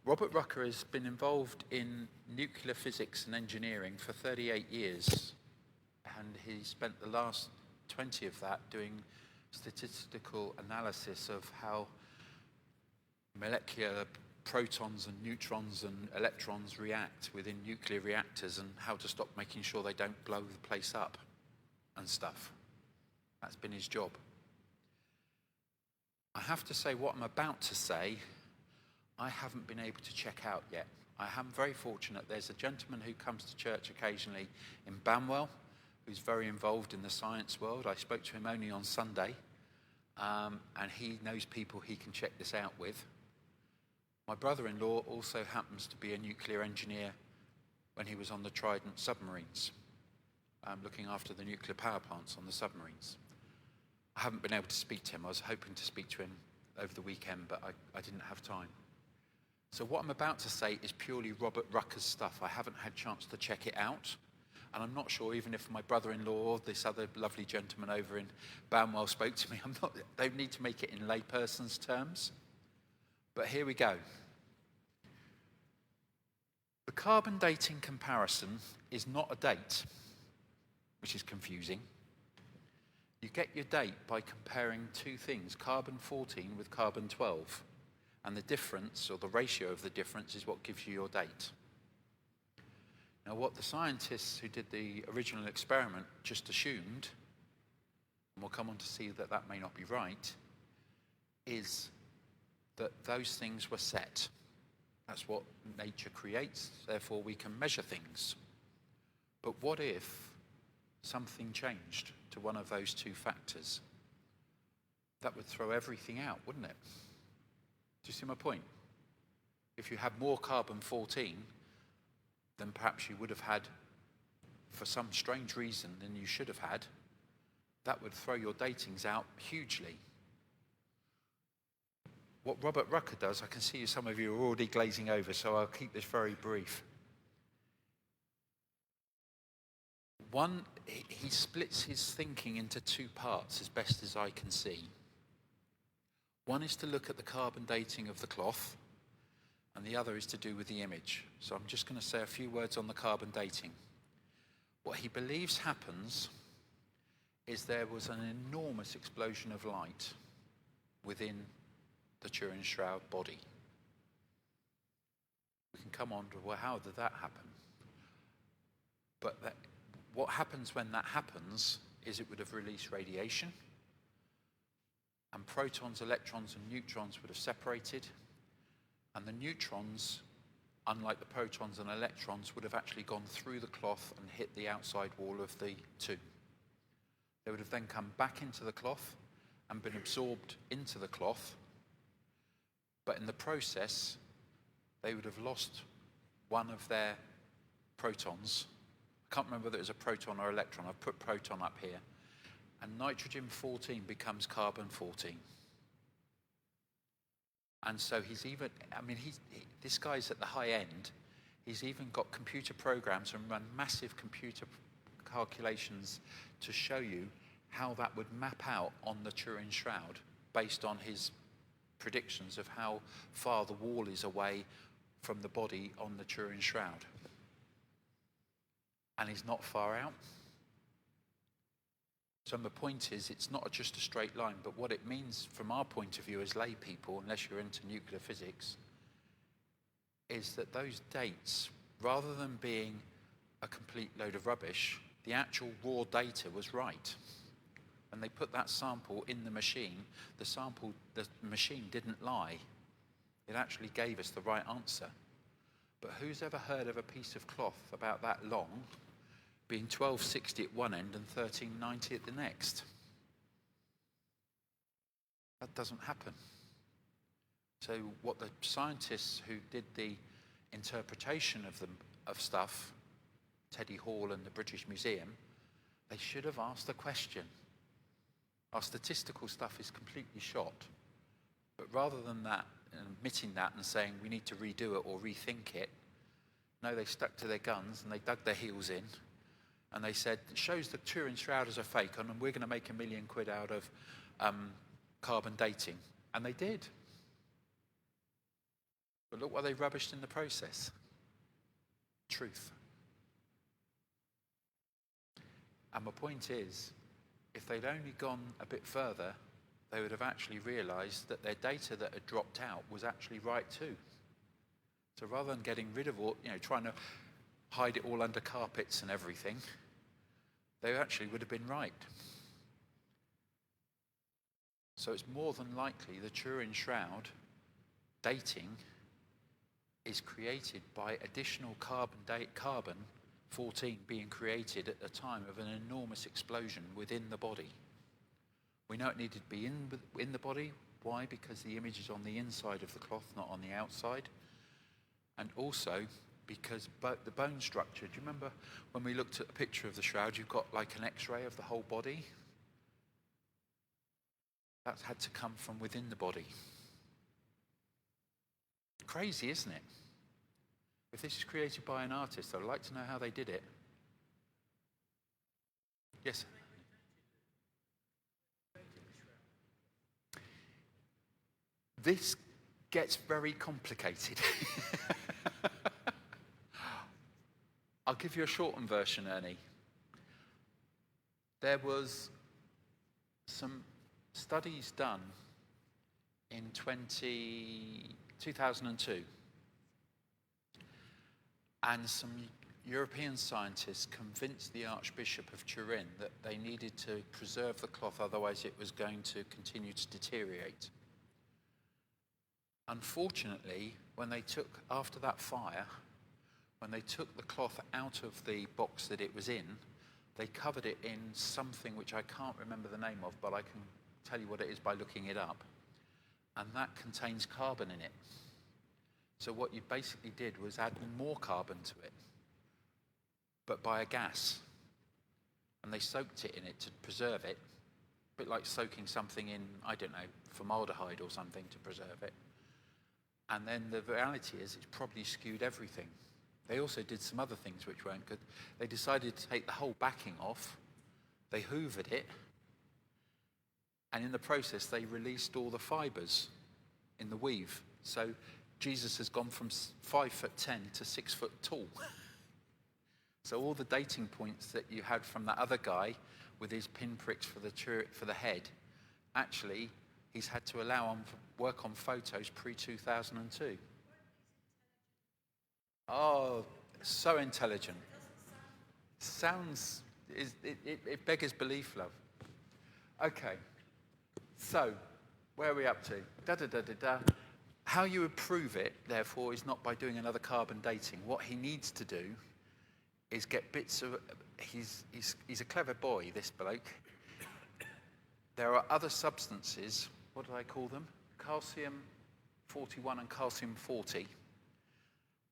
[SPEAKER 1] Robert Rucker has been involved in nuclear physics and engineering for 38 years. And he spent the last 20 of that doing statistical analysis of how molecular protons and neutrons and electrons react within nuclear reactors, and how to stop making sure they don't blow the place up and stuff. That's been his job. I have to say, what I'm about to say, I haven't been able to check out yet. I am very fortunate. There's a gentleman who comes to church occasionally in Banwell, who's very involved in the science world. I spoke to him only on Sunday, and he knows people he can check this out with. My brother-in-law also happens to be a nuclear engineer when he was on the Trident submarines, looking after the nuclear power plants on the submarines. I haven't been able to speak to him. I was hoping to speak to him over the weekend, but I didn't have time. So what I'm about to say is purely Robert Rucker's stuff. I haven't had a chance to check it out. And I'm not sure even if my brother-in-law or this other lovely gentleman over in Banwell spoke to me, they need to make it in layperson's terms. But here we go. The carbon dating comparison is not a date, which is confusing. You get your date by comparing two things, carbon-14 with carbon-12. And the difference, or the ratio of the difference, is what gives you your date. Now, what the scientists who did the original experiment just assumed, and we'll come on to see that that may not be right, is that those things were set. That's what nature creates, therefore we can measure things. But what if something changed to one of those two factors? That would throw everything out, wouldn't it? Do you see my point? If you had more carbon-14, then perhaps you would have had, for some strange reason, than you should have had, that would throw your datings out hugely. What Robert Rucker does, I can see some of you are already glazing over, so I'll keep this very brief. One, he splits his thinking into two parts, as best as I can see. One is to look at the carbon dating of the cloth, and the other is to do with the image. So I'm just going to say a few words on the carbon dating. What he believes happens is there was an enormous explosion of light within the Turin Shroud body. We can come on to, well, how did that happen? But what happens when that happens is it would have released radiation, and protons, electrons, and neutrons would have separated, and the neutrons, unlike the protons and electrons, would have actually gone through the cloth and hit the outside wall of the tube. They would have then come back into the cloth and been absorbed into the cloth, but in the process, they would have lost one of their protons. I can't remember whether it was a proton or electron. I've put proton up here. And nitrogen-14 becomes carbon-14. And so he's even, this guy's at the high end. He's even got computer programs and run massive computer calculations to show you how that would map out on the Turin Shroud based on his predictions of how far the wall is away from the body on the Turin Shroud. And he's not far out. So the point is, it's not just a straight line, but what it means from our point of view as lay people, unless you're into nuclear physics, is that those dates, rather than being a complete load of rubbish, the actual raw data was right. And they put that sample in the machine. The machine didn't lie. It actually gave us the right answer. But who's ever heard of a piece of cloth about that long being 1260 at one end and 1390 at the next? That doesn't happen. So what the scientists who did the interpretation of stuff, Teddy Hall and the British Museum, they should have asked the question. Our statistical stuff is completely shot. But rather than that, admitting that and saying we need to redo it or rethink it, no, they stuck to their guns and they dug their heels in. And they said, it shows the Turin Shroud as a fake, and we're going to make £1 million out of carbon dating. And they did. But look what they rubbished in the process. Truth. And my point is, if they'd only gone a bit further, they would have actually realized that their data that had dropped out was actually right too. So rather than getting rid of all, trying to hide it all under carpets and everything, they actually would have been right. So it's more than likely the Turin Shroud dating is created by additional carbon-14 being created at the time of an enormous explosion within the body. We know it needed to be in the body. Why? Because the image is on the inside of the cloth, not on the outside. And also because the bone structure, do you remember when we looked at a picture of the shroud, you've got like an x-ray of the whole body? That's had to come from within the body. Crazy, isn't it? If this is created by an artist, I'd like to know how they did it. Yes. This gets very complicated. I'll give you a shortened version, Ernie. There was some studies done in 2002, and some European scientists convinced the Archbishop of Turin that they needed to preserve the cloth, otherwise it was going to continue to deteriorate. Unfortunately, after that fire, when they took the cloth out of the box that it was in, they covered it in something which I can't remember the name of, but I can tell you what it is by looking it up. And that contains carbon in it. So what you basically did was add more carbon to it, but by a gas. And they soaked it in it to preserve it, a bit like soaking something in, I don't know, formaldehyde or something to preserve it. And then the reality is it's probably skewed everything. They also did some other things which weren't good. They decided to take the whole backing off, they hoovered it, and in the process they released all the fibers in the weave. So Jesus has gone from 5'10" to 6 foot tall. So all the dating points that you had from that other guy with his pinpricks for the head, actually he's had to allow work on photos pre-2002. Oh, so intelligent. It beggars belief, love. Okay, so where are we up to? How you would prove it, therefore, is not by doing another carbon dating. What he needs to do is get bits of. He's a clever boy, this bloke. There are other substances. What do I call them? Calcium 41 and calcium 40.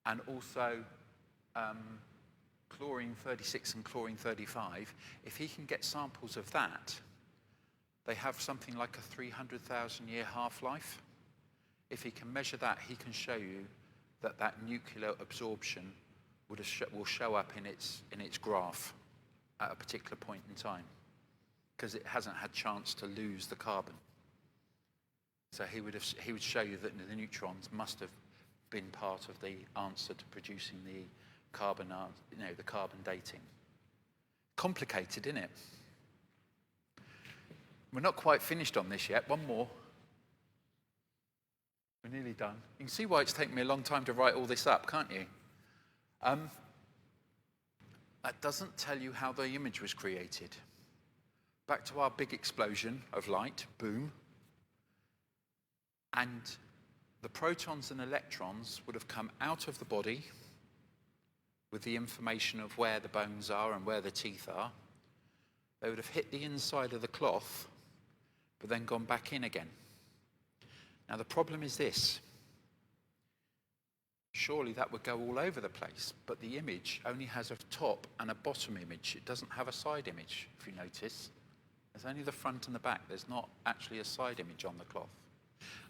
[SPEAKER 1] And also chlorine 36 and chlorine 35. If he can get samples of that, they have something like a 300,000 year half-life. If he can measure that, he can show you that nuclear absorption will show up in its graph at a particular point in time, because it hasn't had chance to lose the carbon. So he would show you that the neutrons must have been part of the answer to producing the carbon, the carbon dating. Complicated, isn't it? We're not quite finished on this yet. One more. We're nearly done. You can see why it's taken me a long time to write all this up, can't you? That doesn't tell you how the image was created. Back to our big explosion of light, boom. And the protons and electrons would have come out of the body with the information of where the bones are and where the teeth are. They would have hit the inside of the cloth, but then gone back in again. Now the problem is this. Surely that would go all over the place, but the image only has a top and a bottom image. It doesn't have a side image, if you notice. There's only the front and the back. There's not actually a side image on the cloth.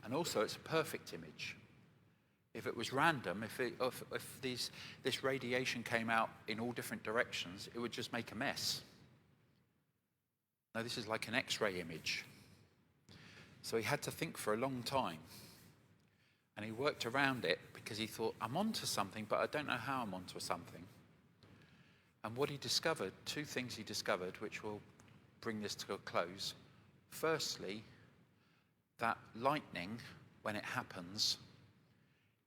[SPEAKER 1] And also it's a perfect image. If it was random, if this radiation came out in all different directions, it would just make a mess. Now this is like an X-ray image. So he had to think for a long time. And he worked around it because he thought, I'm onto something, but I don't know how I'm onto something. And what he discovered, two things he discovered, which will bring this to a close. Firstly, that lightning, when it happens,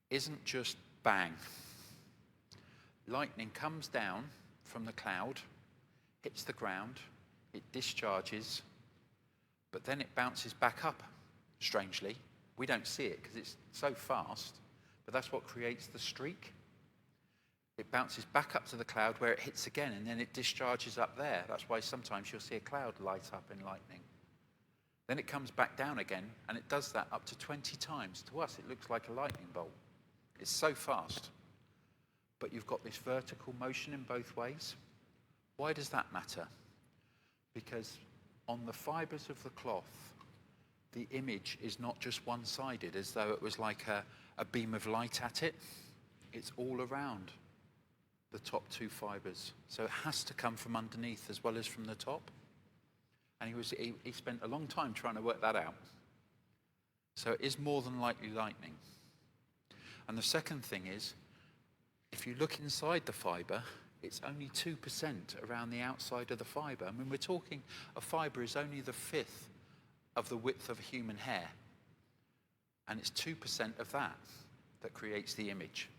[SPEAKER 1] isn't just bang. Lightning comes down from the cloud, hits the ground, it discharges, but then it bounces back up, strangely. We don't see it because it's so fast, but that's what creates the streak. It bounces back up to the cloud where it hits again, and then it discharges up there. That's why sometimes you'll see a cloud light up in lightning. Then it comes back down again, and it does that up to 20 times. To us, it looks like a lightning bolt. It's so fast. But you've got this vertical motion in both ways. Why does that matter? Because on the fibers of the cloth, the image is not just one-sided, as though it was like a beam of light at it. It's all around. the top two fibres. So it has to come from underneath as well as from the top. And he spent a long time trying to work that out. So it is more than likely lightning. And the second thing is, if you look inside the fibre, it's only 2% around the outside of the fibre. I mean, we're talking a fibre is only the fifth of the width of a human hair. And it's 2% of that that creates the image.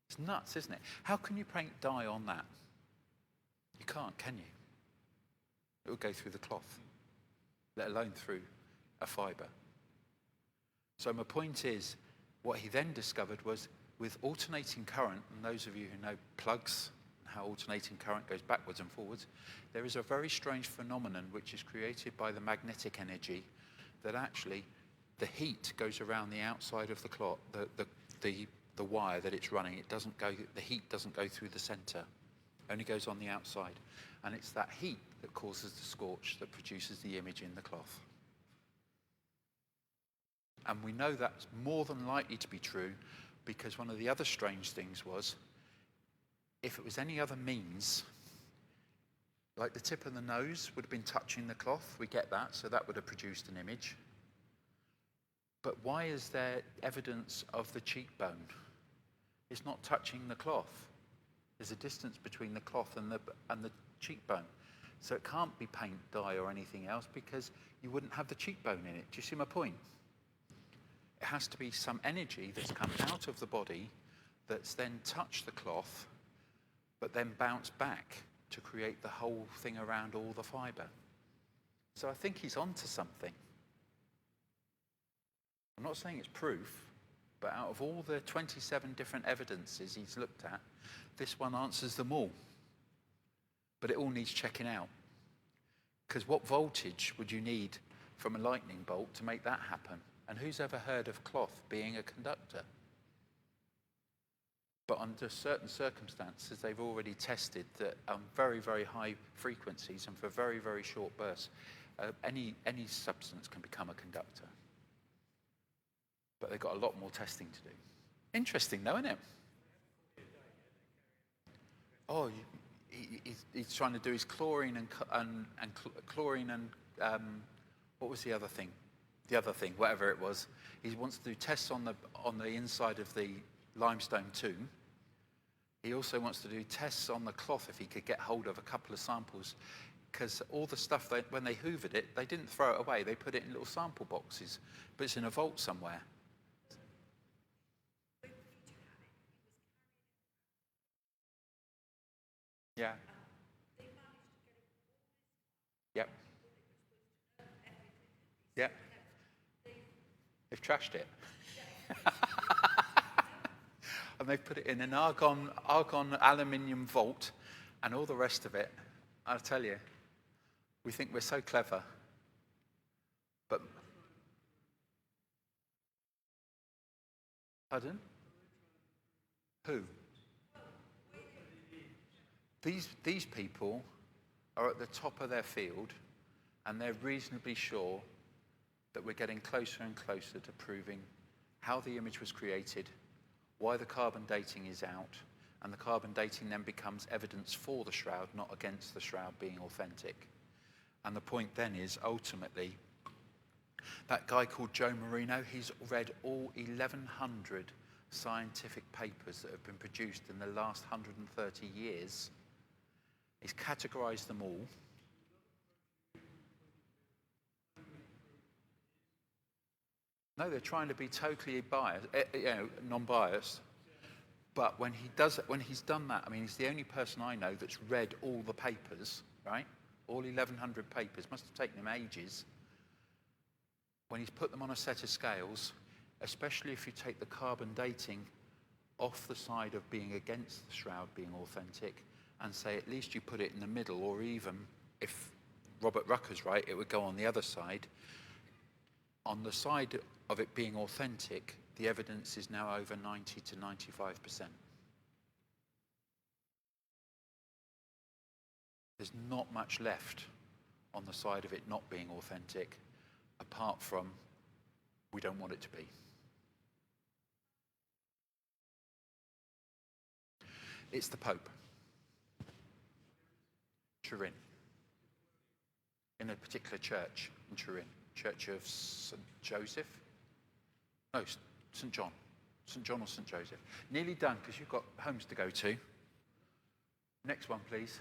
[SPEAKER 1] It's nuts, isn't it? How can you paint dye on that? You can't, can you? It will go through the cloth, let alone through a fibre. So my point is, what he then discovered was with alternating current, and those of you who know plugs, how alternating current goes backwards and forwards, there is a very strange phenomenon which is created by the magnetic energy that actually the heat goes around the outside of the cloth, the wire that it's running. It doesn't go, the heat doesn't go through the center, only goes on the outside. And it's that heat that causes the scorch that produces the image in the cloth. And we know that's more than likely to be true because one of the other strange things was, if it was any other means, like the tip of the nose would have been touching the cloth, we get that, so that would have produced an image. But why is there evidence of the cheekbone? It's not touching the cloth. There's a distance between the cloth and the cheekbone. So it can't be paint, dye, or anything else because you wouldn't have the cheekbone in it. Do you see my point? It has to be some energy that's come out of the body that's then touched the cloth, but then bounced back to create the whole thing around all the fibre. So I think he's onto something. I'm not saying it's proof, but out of all the 27 different evidences he's looked at, this one answers them all. But it all needs checking out. Because what voltage would you need from a lightning bolt to make that happen? And who's ever heard of cloth being a conductor? But under certain circumstances, they've already tested that on very, very high frequencies and for very, very short bursts, any substance can become a conductor. But they've got a lot more testing to do. Interesting though, isn't it? Oh, he's trying to do his chlorine and chlorine and what was the other thing? The other thing, whatever it was. He wants to do tests on the inside of the limestone tomb. He also wants to do tests on the cloth if he could get hold of a couple of samples, because all the stuff, when they hoovered it, they didn't throw it away. They put it in little sample boxes, but it's in a vault somewhere. Yeah. Yep. Yep. They've trashed it. And they've put it in an argon aluminium vault and all the rest of it. I'll tell you, we think we're so clever. But, pardon? Who? These people are at the top of their field and they're reasonably sure that we're getting closer and closer to proving how the image was created, why the carbon dating is out, and the carbon dating then becomes evidence for the shroud, not against the shroud being authentic. And the point then is, ultimately, that guy called Joe Marino, he's read all 1,100 scientific papers that have been produced in the last 130 years. He's categorized them all. No, they're trying to be totally biased, non-biased. But when he's done that, I mean, he's the only person I know that's read all the papers, right? All 1,100 papers, must have taken him ages. When he's put them on a set of scales, especially if you take the carbon dating off the side of being against the shroud being authentic, and say at least you put it in the middle, or even if Robert Rucker's right, it would go on the other side. On the side of it being authentic, the evidence is now over 90 to 95%. There's not much left on the side of it not being authentic, apart from we don't want it to be. It's the Pope. Turin. In a particular church in Turin. Church of St. Joseph? No, St. John. St. John or St. Joseph. Nearly done, because you've got homes to go to. Next one, please.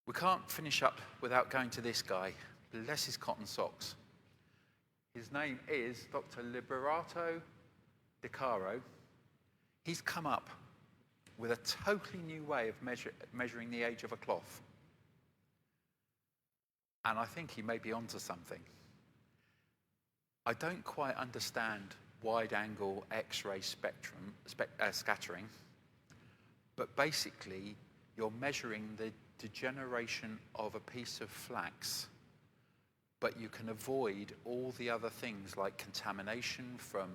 [SPEAKER 1] We can't finish up without going to this guy. Bless his cotton socks. His name is Dr. Liberato De Caro. He's come up with a totally new way of measuring the age of a cloth. And I think he may be onto something. I don't quite understand wide-angle X-ray spectrum scattering, but basically you're measuring the degeneration of a piece of flax, but you can avoid all the other things like contamination from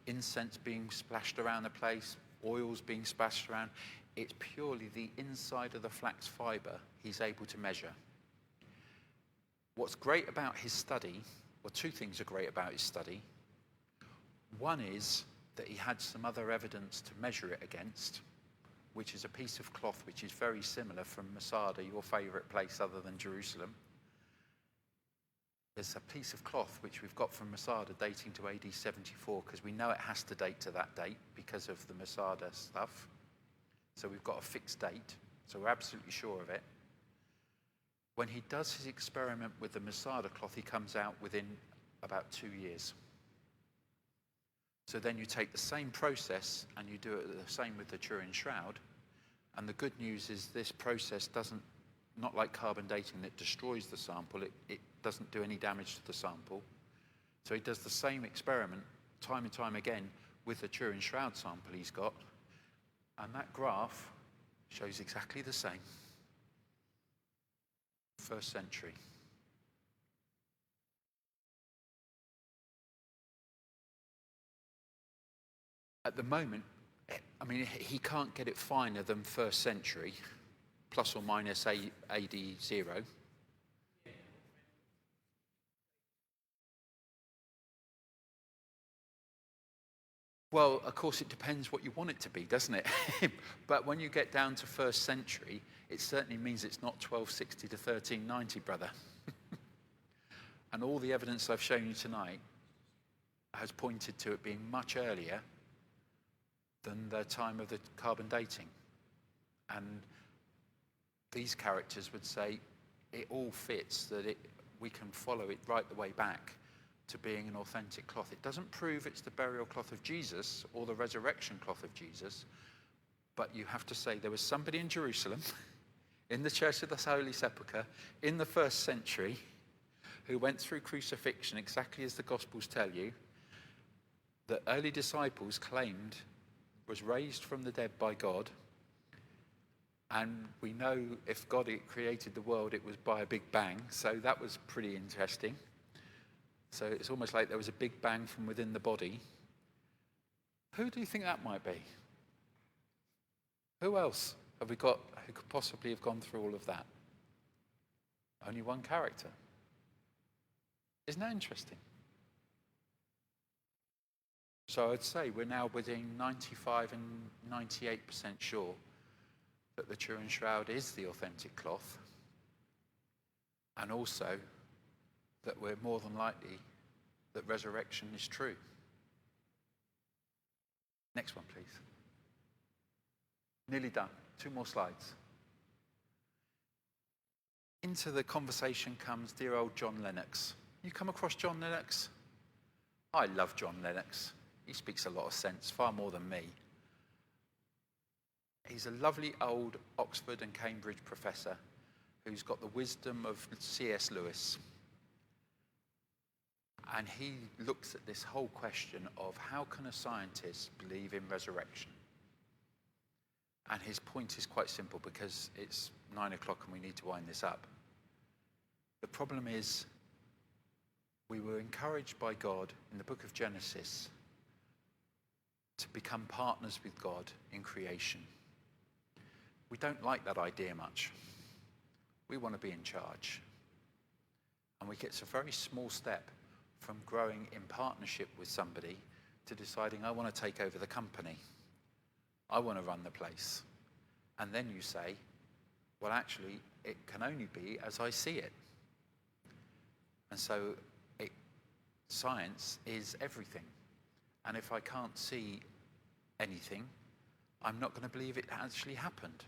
[SPEAKER 1] incense being splashed around the place, oils being splashed around. It's purely the inside of the flax fiber he's able to measure. What's great about his study, well, two things are great about his study. One is that he had some other evidence to measure it against, which is a piece of cloth which is very similar from Masada, your favourite place other than Jerusalem. There's a piece of cloth which we've got from Masada dating to AD 74, because we know it has to date to that date because of the Masada stuff. So we've got a fixed date, so we're absolutely sure of it. When he does his experiment with the Masada cloth, he comes out within about 2 years. So then you take the same process and you do it the same with the Turin Shroud. And the good news is this process doesn't, not like carbon dating that destroys the sample, it doesn't do any damage to the sample. So he does the same experiment time and time again with the Turin Shroud sample he's got. And that graph shows exactly the same. 1st century. At the moment, I mean, he can't get it finer than 1st century, plus or minus AD 0. Well, of course, it depends what you want it to be, doesn't it? But when you get down to 1st century, it certainly means it's not 1260 to 1390, brother. And all the evidence I've shown you tonight has pointed to it being much earlier than the time of the carbon dating. And these characters would say it all fits, that we can follow it right the way back to being an authentic cloth. It doesn't prove it's the burial cloth of Jesus or the resurrection cloth of Jesus, but you have to say there was somebody in Jerusalem, in the Church of the Holy Sepulchre, in the 1st century, who went through crucifixion exactly as the Gospels tell you, that early disciples claimed was raised from the dead by God. And we know if God had created the world, it was by a big bang. So that was pretty interesting. So it's almost like there was a big bang from within the body. Who do you think that might be? Who else have we got who could possibly have gone through all of that? Only one character. Isn't that interesting? So I'd say we're now within 95 and 98% sure that the Turin Shroud is the authentic cloth, and also that we're more than likely that resurrection is true. Next one, please. Nearly done. 2 more slides. Into the conversation comes dear old John Lennox. You come across John Lennox? I love John Lennox. He speaks a lot of sense, far more than me. He's a lovely old Oxford and Cambridge professor who's got the wisdom of C.S. Lewis. And he looks at this whole question of how can a scientist believe in resurrection? And his point is quite simple, because it's 9 o'clock and we need to wind this up. The problem is we were encouraged by God in the book of Genesis to become partners with God in creation. We don't like that idea much. We want to be in charge. And it's a very small step from growing in partnership with somebody to deciding I want to take over the company. I want to run the place. And then you say, well, actually, it can only be as I see it. And so science is everything. And if I can't see anything, I'm not going to believe it actually happened,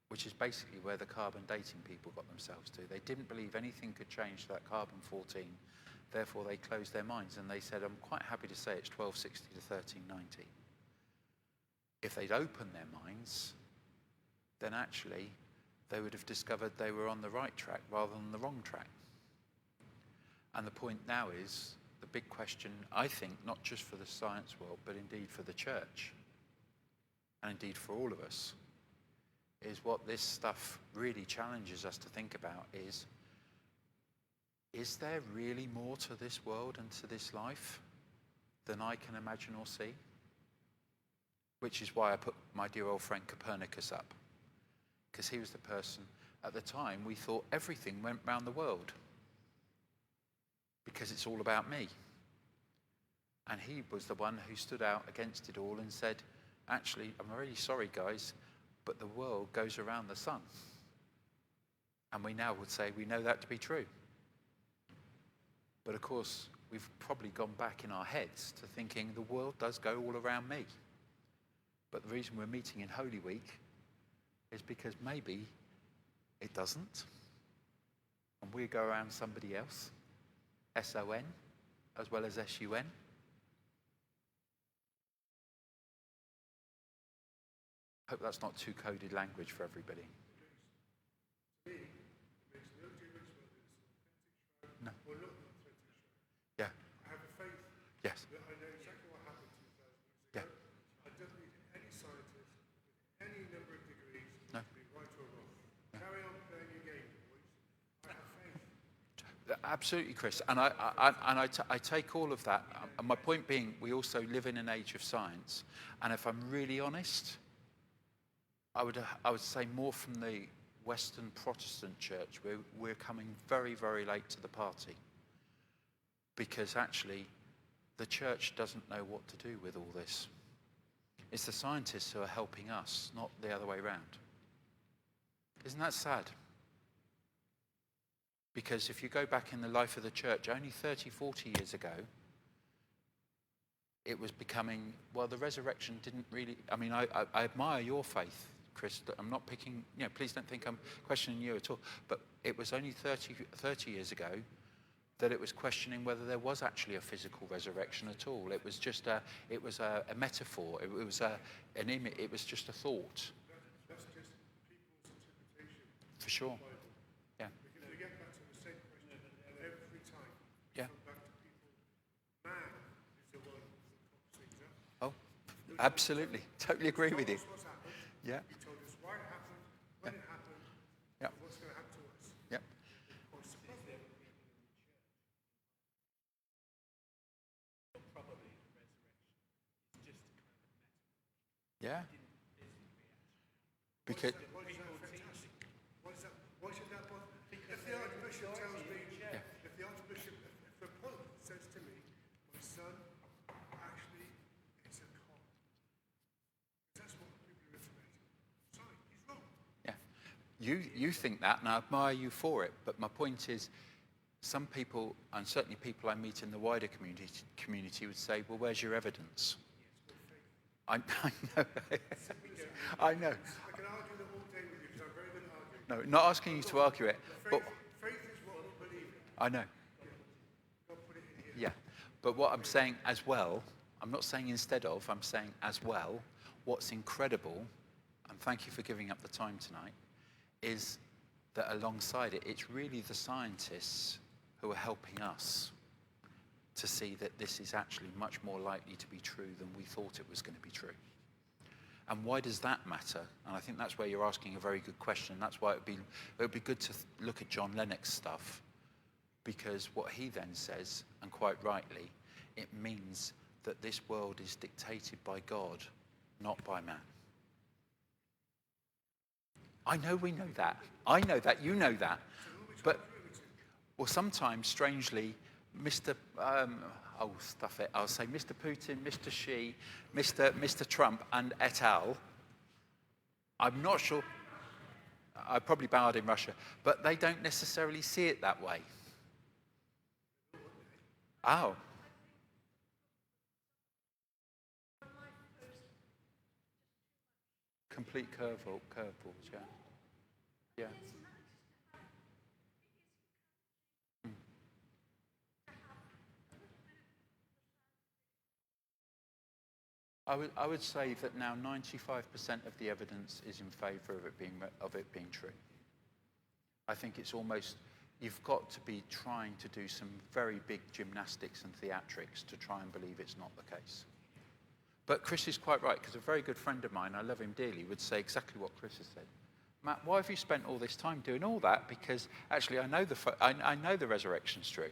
[SPEAKER 1] which is basically where the carbon dating people got themselves to. They didn't believe anything could change that carbon-14. Therefore, they closed their minds and they said, I'm quite happy to say it's 1260 to 1390. If they'd opened their minds, then actually they would have discovered they were on the right track rather than the wrong track. And the point now is, the big question, I think, not just for the science world, but indeed for the church, and indeed for all of us, is what this stuff really challenges us to think about is there really more to this world and to this life than I can imagine or see? Which is why I put my dear old friend Copernicus up, because he was the person, at the time, we thought everything went round the world, because it's all about me. And he was the one who stood out against it all and said, actually, I'm really sorry, guys, but the world goes around the sun. And we now would say we know that to be true. But of course, we've probably gone back in our heads to thinking the world does go all around me. But the reason we're meeting in Holy Week is because maybe it doesn't. And we go around somebody else, S-O-N, as well as S-U-N. Hope that's not too coded language for everybody. No. Yeah.
[SPEAKER 2] I have a faith.
[SPEAKER 1] Yes.
[SPEAKER 2] That I know exactly what happened 2,000 years ago.
[SPEAKER 1] Yeah.
[SPEAKER 2] I don't need any scientist with any number of degrees
[SPEAKER 1] No.
[SPEAKER 2] to be right or wrong. Yeah. Carry on playing your game, boys. I have faith.
[SPEAKER 1] Absolutely, Chris. And I take all of that. And my point being, we also live in an age of science. And if I'm really honest, I would say more from the Western Protestant church, we're coming very, very late to the party. Because actually, the church doesn't know what to do with all this. It's the scientists who are helping us, not the other way around. Isn't that sad? Because if you go back in the life of the church, only 30, 40 years ago, it was becoming, well, the resurrection didn't really, I mean, I admire your faith, Chris. I'm not picking, please don't think I'm questioning you at all. But it was only 30 years ago that it was questioning whether there was actually a physical resurrection at all. It was just a metaphor. It was an image. It was just a thought.
[SPEAKER 2] That's just people's interpretation.
[SPEAKER 1] For sure. Yeah.
[SPEAKER 2] Because we get back to the same question every time.
[SPEAKER 1] Yeah.
[SPEAKER 2] Come back to people. Man is the one that pops things up.
[SPEAKER 1] Oh, absolutely. Totally agree with you.
[SPEAKER 2] What's happened.
[SPEAKER 1] Yeah.
[SPEAKER 2] He told us why it happened, when it happened,
[SPEAKER 1] Yeah.
[SPEAKER 2] and what's going to happen to us.
[SPEAKER 1] Yeah.
[SPEAKER 2] What's the problem?
[SPEAKER 3] Probably the resurrection is just a kind of metaphor.
[SPEAKER 1] Yeah. Because
[SPEAKER 2] Why does that affect us? Why should that bother? If the Archbishop tells me, if the Pope says to me, my son, actually, it's a con. That's what people are informating. Sorry, he's wrong.
[SPEAKER 1] yeah, you think that, and I admire you for it. But my point is, some people, and certainly people I meet in the wider community would say, well, where's your evidence? I know. I know.
[SPEAKER 2] I can argue the whole day with you because I'm very good at arguing.
[SPEAKER 1] No, not asking you to argue it, but
[SPEAKER 2] Faith is what we believe in.
[SPEAKER 1] I know.
[SPEAKER 2] God put it in here.
[SPEAKER 1] Yeah, but what I'm saying as well, I'm not saying instead of, I'm saying as well, what's incredible, and thank you for giving up the time tonight, is that alongside it, it's really the scientists who are helping us to see that this is actually much more likely to be true than we thought it was going to be true. And why does that matter? And I think that's where you're asking a very good question. That's why it would be good to look at John Lennox's stuff, because what he then says, and quite rightly, it means that this world is dictated by God, not by man. I know we know that. I know that. You know that. But, well, sometimes, strangely, Mr. Oh, stuff it. I'll say Mr. Putin, Mr. Xi, Mr. Trump, and et al. I'm not sure. I probably bowed in Russia, but they don't necessarily see it that way. Oh. Complete curveballs, yeah. Yeah. Mm. I would say that now 95% of the evidence is in favour of it being true. I think it's almost, you've got to be trying to do some very big gymnastics and theatrics to try and believe it's not the case. But Chris is quite right, because a very good friend of mine, I love him dearly, would say exactly what Chris has said. Matt, why have you spent all this time doing all that? Because actually I know the resurrection's true.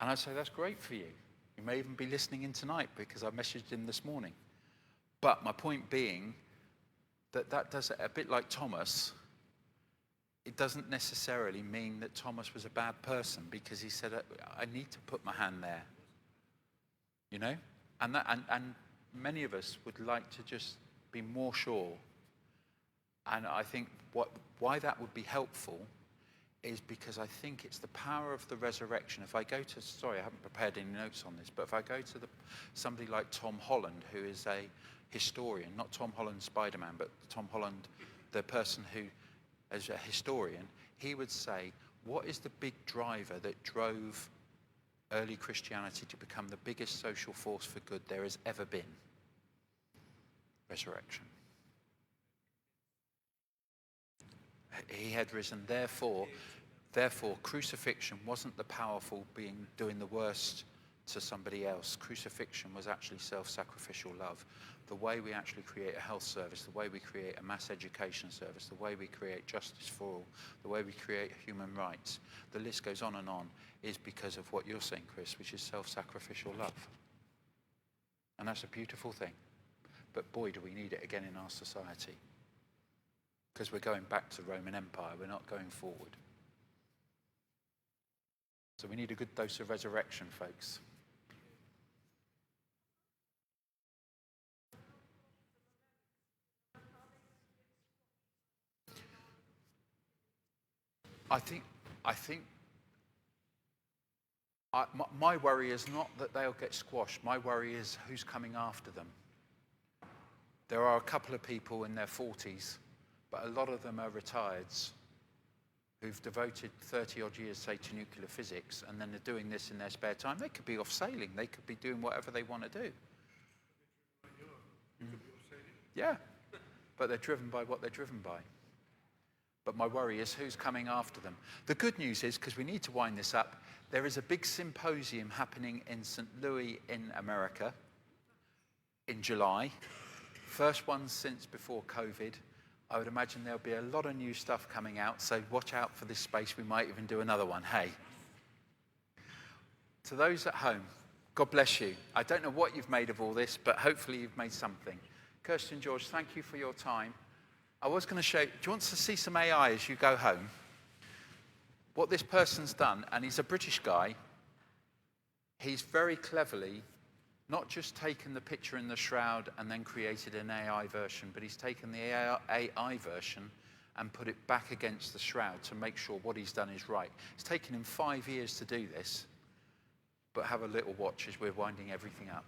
[SPEAKER 1] And I'd say, that's great for you. You may even be listening in tonight, because I messaged him this morning. But my point being that does it a bit like Thomas. It doesn't necessarily mean that Thomas was a bad person, because he said, I need to put my hand there. You know? And many of us would like to just be more sure. And I think why that would be helpful is because I think it's the power of the resurrection. If I go to, sorry, I haven't prepared any notes on this, but if I go to somebody like Tom Holland, who is a historian, not Tom Holland Spider-Man, but Tom Holland, the person who, as a historian, he would say, what is the big driver that drove early Christianity to become the biggest social force for good there has ever been? Resurrection. He had risen, therefore crucifixion wasn't the powerful being doing the worst to somebody else. Crucifixion was actually self-sacrificial love. The way we actually create a health service, the way we create a mass education service, the way we create justice for all, the way we create human rights, the list goes on, is because of what you're saying, Chris, which is self-sacrificial love. And that's a beautiful thing. But boy, do we need it again in our society. Because we're going back to Roman Empire, we're not going forward. So we need a good dose of resurrection, folks. My worry is not that they'll get squashed. My worry is who's coming after them. There are a couple of people in their 40s, but a lot of them are retireds who've devoted 30 odd years, say, to nuclear physics, and then they're doing this in their spare time. They could be off sailing. They could be doing whatever they want to do. Yeah, but they're driven by what they're driven by. But my worry is who's coming after them. The good news is, because we need to wind this up, there is a big symposium happening in St. Louis in America in July. First one since before COVID. I would imagine there'll be a lot of new stuff coming out, so watch out for this space. We might even do another one. Hey. To those at home, God bless you. I don't know what you've made of all this, but hopefully you've made something. Kirsten, George, thank you for your time. I was going to show you, do you want to see some AI as you go home? What this person's done, and he's a British guy, he's very cleverly not just taken the picture in the shroud and then created an AI version, but he's taken the AI version and put it back against the shroud to make sure what he's done is right. It's taken him 5 years to do this, but have a little watch as we're winding everything up.